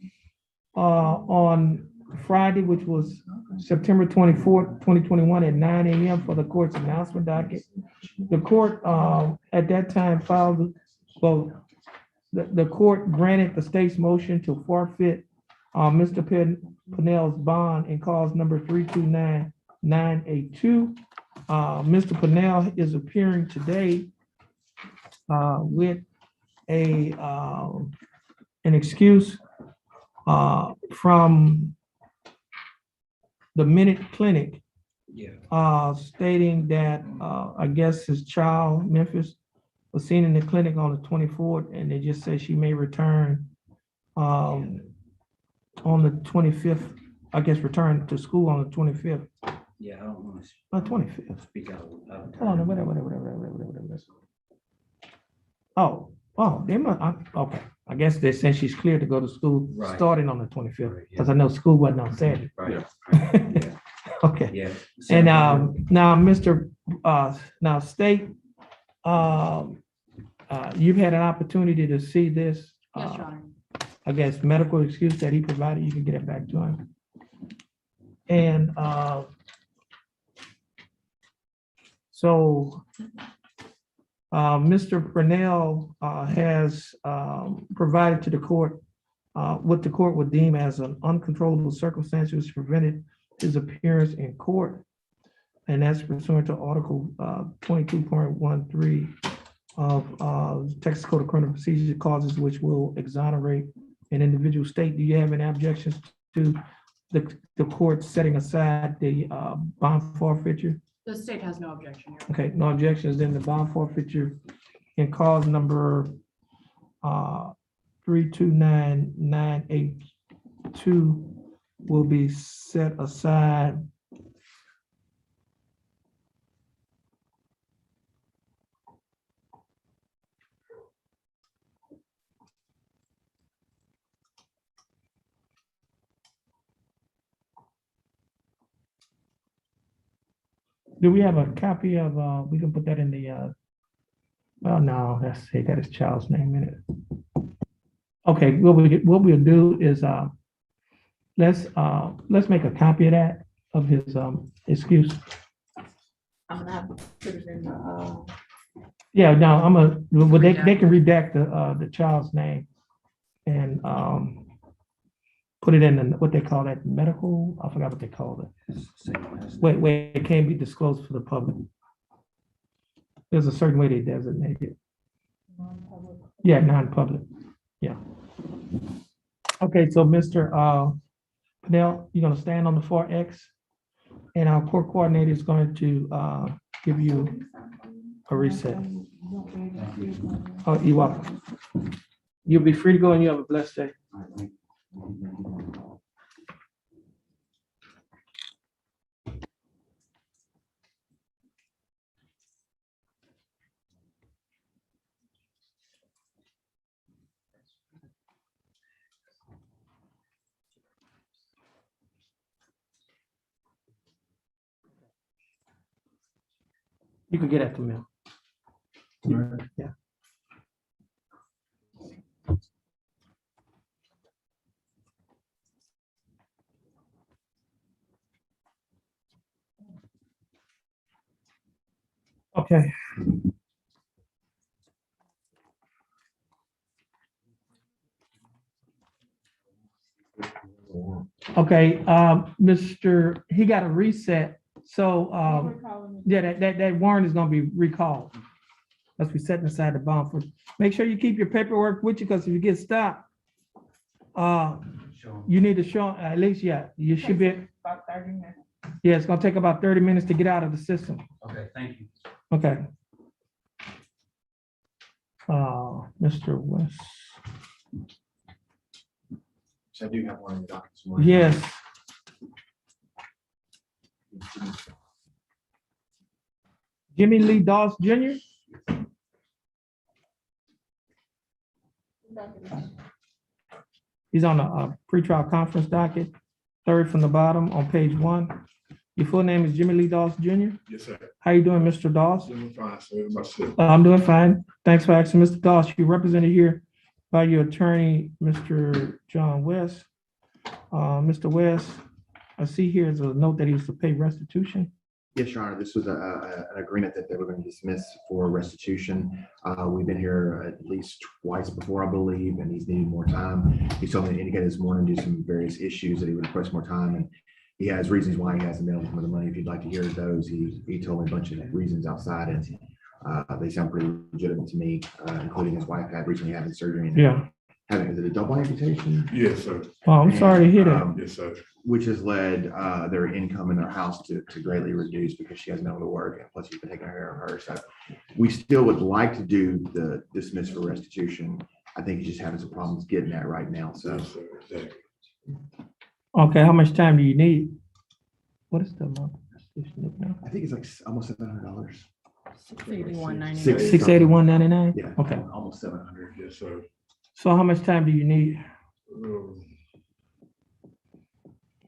on Friday, which was September 24th, 2021 at 9 a.m. for the court's announcement docket. The court at that time filed, well, the court granted the state's motion to forfeit Mr. Purnell's bond in cause number 329-982. Mr. Purnell is appearing today with an excuse from the Minute Clinic, stating that I guess his child, Memphis, was seen in the clinic on the 24th, and they just said she may return on the 25th, I guess return to school on the 25th. Yeah, I don't want to 25th. speak out. hold on, whatever. Oh, they must, okay. I guess they said she's cleared to go to school Right. starting on the 25th, because I know school wasn't on Saturday. Right. Okay. Yeah. And now, Mr. Now, State, you've had an opportunity to see this. Yes, Your Honor. I guess medical excuse that he provided, you can get it back to him. And so Mr. Purnell has provided to the court what the court would deem as an uncontrollable circumstance which prevented his appearance in court. And that's pursuant to Article 22.13 of Texas Code of Criminal Procedure, causes which will exonerate an individual. State, do you have any objections to the court setting aside the bond forfeiture? The state has no objection, Your Honor. Okay, no objections, then the bond forfeiture in cause number 329982 will be set aside. Do we have a copy of, we can put that in the, well, no, let's say that is child's name in it. Okay, what we'll do is, let's make a copy of that, of his, excuse. I'm gonna have to put it in the, Yeah, no, well, they can redact the child's name and, put it in the, what they call that, medical, I forgot what they call it. Wait, it can't be disclosed for the public. There's a certain way they designate it. Yeah, non-public, yeah. Okay, so Mr. Purnell, you're gonna stand on the 4X, and our court coordinator is going to give you a reset. Oh, you're welcome. You'll be free to go and you have a blessed day. You can get at the mail. Yeah. Okay. Okay, Mr., he got a reset, so, yeah, that warrant is gonna be recalled. Let's be setting aside the bond for, make sure you keep your paperwork with you, because if you get stopped, you need to show, at least, yeah, you should be, about 30 minutes. yeah, it's gonna take about 30 minutes to get out of the system. Okay, thank you. Okay. Mr. West. So I do have one in the docket this morning. Yes. Jimmy Lee Doss Jr. He's on a pretrial conference docket, third from the bottom on page 1. Your full name is Jimmy Lee Doss Jr.? Yes, sir. How you doing, Mr. Doss? Doing fine, sir. Myself. I'm doing fine. Thanks for asking, Mr. Doss. You're represented here by your attorney, Mr. John West. Mr. West, I see here is a note that he was to pay restitution. Yes, Your Honor, this was an agreement that they were going to dismiss for restitution. We've been here at least twice before, I believe, and he's needed more time. He told me to indicate this morning due to some various issues that he would request more time, and he has reasons why he hasn't been able to come with the money. If you'd like to hear those, he told me a bunch of reasons outside it. They sound pretty legitimate to me, including his wife had recently having surgery. And Yeah. having, is it a double amputation? Yes, sir. Oh, I'm sorry to hear that. Yes, sir. Which has led their income in their house to greatly reduce because she hasn't been able to work, and plus you've been taking care of her. So we still would like to do the dismiss for restitution. I think he's just having some problems getting that right now, so. Yes, sir. Exactly. Okay, how much time do you need? What is the amount of restitution now? I think it's like almost $700. $681.99. 681.99? Yeah. Okay. Almost 700. Yes, sir. So how much time do you need?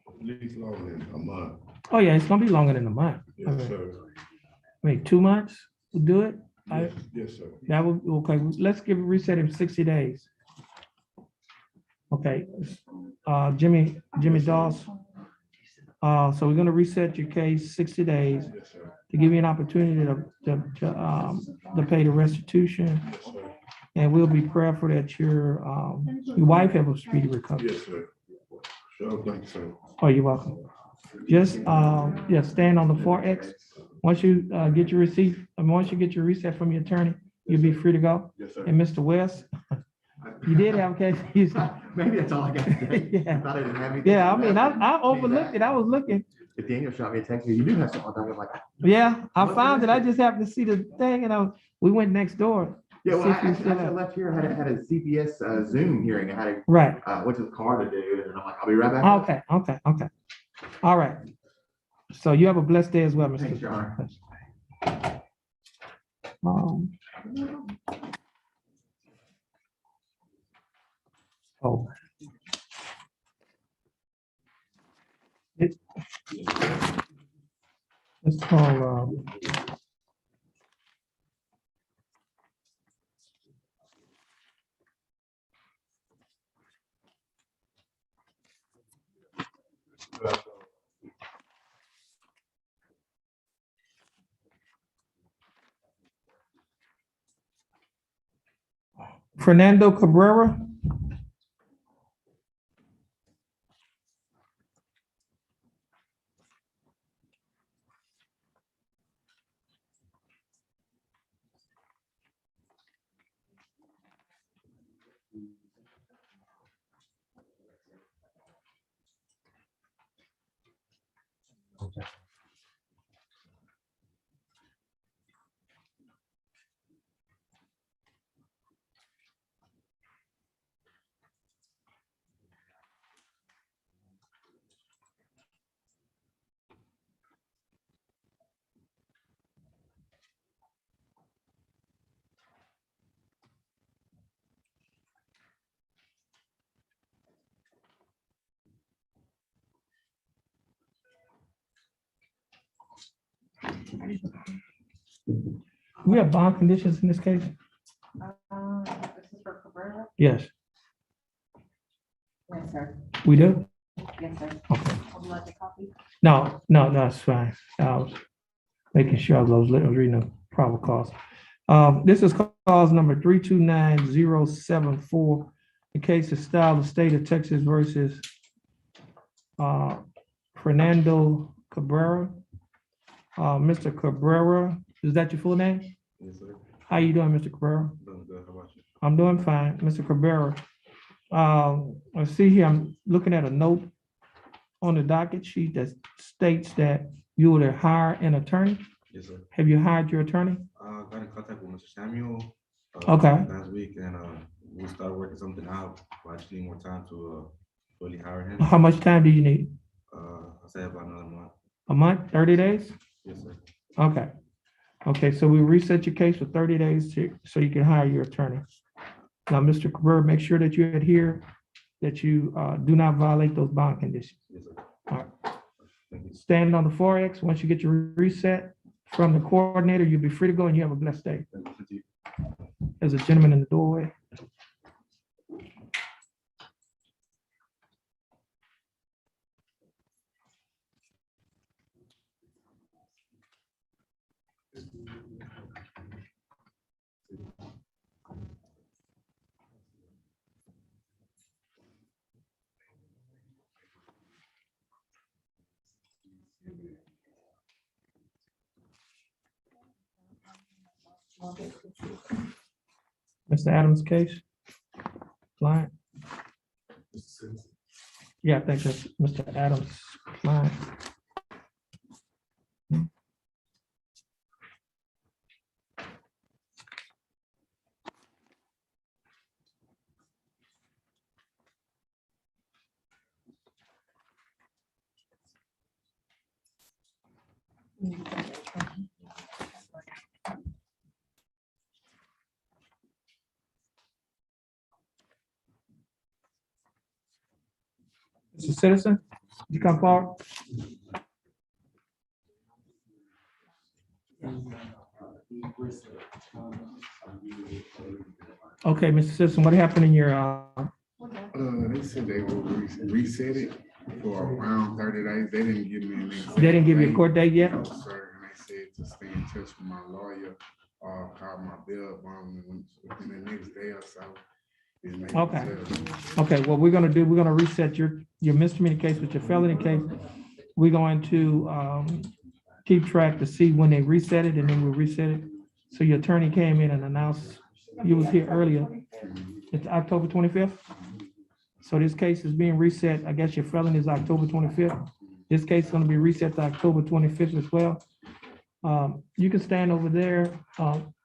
At least longer than a month. Oh, yeah, it's gonna be longer than a month. I Yes, mean, sir. 2 months will do it? Yes, yes, sir. That would, okay, let's give a reset in 60 days. Okay, Jimmy Dawes. So we're gonna reset your case 60 days Yes, sir. to give you an opportunity to pay the restitution. Yes, sir. And we'll be prayerful that your wife have a speedy recovery. Yes, sir. Sure, thank you, sir. Oh, you're welcome. Just, yeah, stand on the 4X. Once you get your receipt, and once you get your reset from your attorney, you'll be free to go. Yes, sir. And Mr. West, you did have a case. Maybe that's all I got today. Yeah. I thought I didn't have anything. Yeah, I mean, I overlooked it. I was looking. If Daniel shot me a text, you do have something. I'm like, Yeah, I found it. I just happened to see the thing and we went next door. yeah, to well, see if you actually, still I have- left here, had a CPS Zoom hearing. I had to, Right. went to the car to do, and I'm like, I'll be right back. Okay. All right. So you have a blessed day as well, Mr. Thanks, Your Honor. Oh. Let's call, Fernando Cabrera. We have bond conditions in this case? This is for Cabrera? Yes, Yes, sir. we do? Yes, sir. Okay. Would you like a copy? No, it's fine. I was making sure I was reading the probable cause. This is cause number 329074. The case is styled the state of Texas versus Fernando Cabrera. Mr. Cabrera, is that your full name? Yes, sir. How you doing, Mr. Cabrera? Doing good. How about you? I'm doing fine, Mr. Cabrera. I see here, I'm looking at a note on the docket sheet that states that you would hire an attorney. Yes, sir. Have you hired your attorney? Got in contact with Mr. Samuel. Okay. Last week, and we started working something out. I just need more time to fully hire him. How much time do you need? I'll say about another month. A month, 30 days? Yes, sir. Okay. Okay, so we reset your case for 30 days so you can hire your attorney. Now, Mr. Cabrera, make sure that you adhere, that you do not violate those bond conditions. Yes, sir. All right. Stand on the 4X. Once you get your reset from the coordinator, you'll be free to go and you have a blessed day. Thank you. There's a gentleman in the doorway. Mr. Adams' case? Client? Yeah, I think that's Mr. Adams' client. Mr. Citizen, you come forward. Okay, Mr. Citizen, what happened in your, They said they will reset it for around 30 days. They didn't give me an exact they didn't give you a date. court date yet? No, sir, and they said to stay in touch with my lawyer, call my bill bond within the next day or so. It may be Okay. settled. Okay, what we're gonna do, we're gonna reset your misdemeanor case with your felony case. We're going to keep track to see when they reset it, and then we'll reset it. So your attorney came in and announced, you was here earlier, it's October 25th. So this case is being reset. I guess your felony is October 25th. This case is gonna be reset to October 25th as well. You can stand over there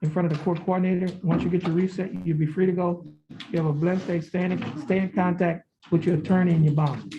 in front of the court coordinator. Once you get your reset, you'll be free to go. You have a blessed day. Stay in contact with your attorney and your bond.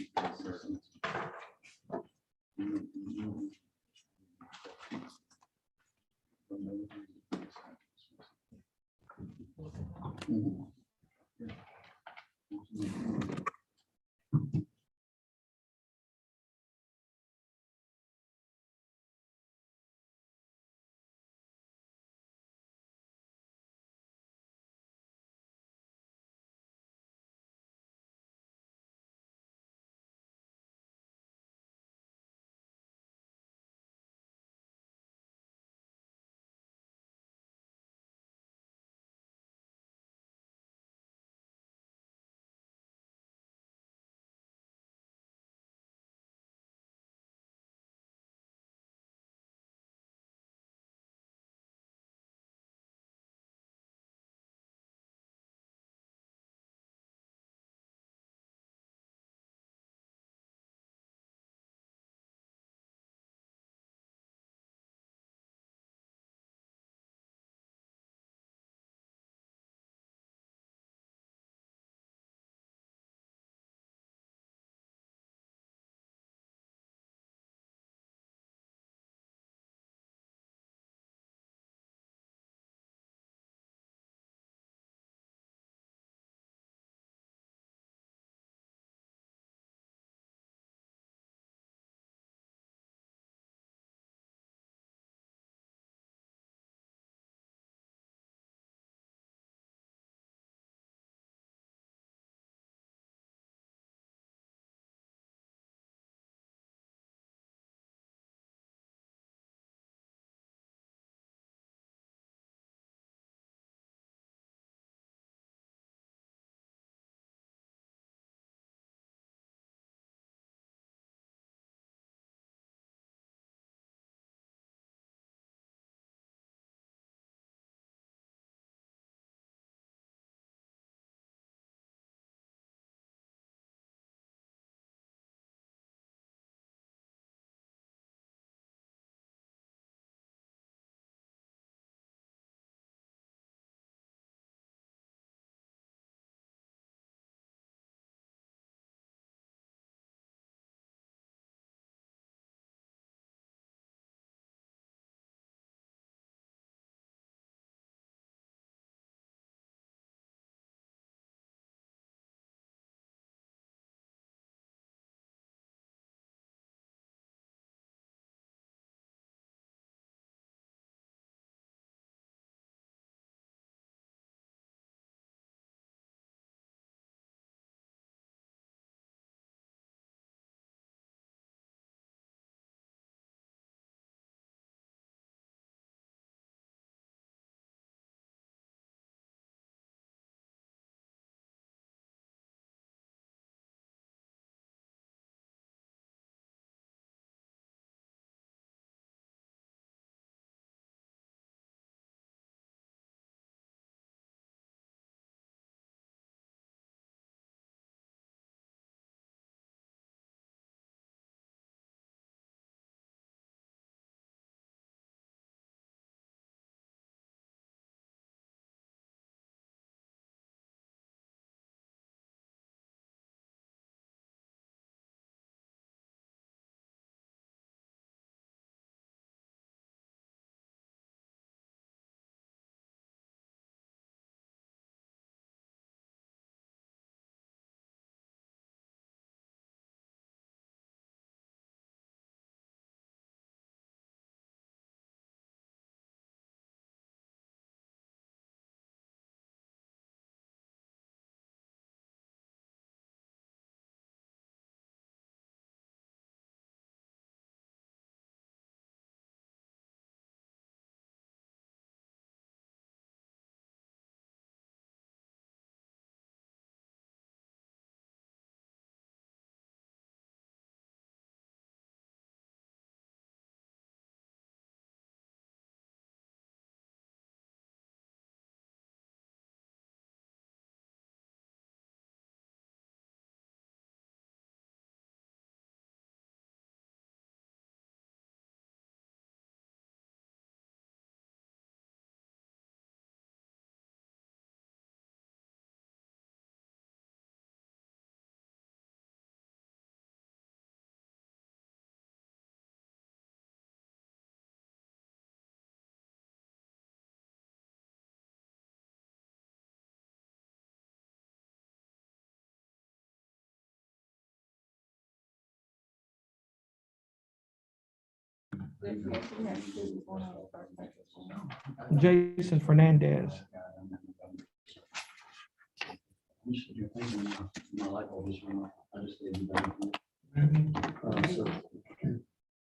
Jason Fernandez.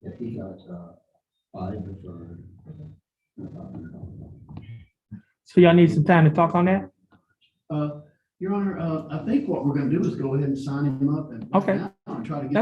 If he got, five deferred. So y'all need some time to talk on that? Your Honor, I think what we're gonna do is go ahead and sign him up and. Okay. Try to get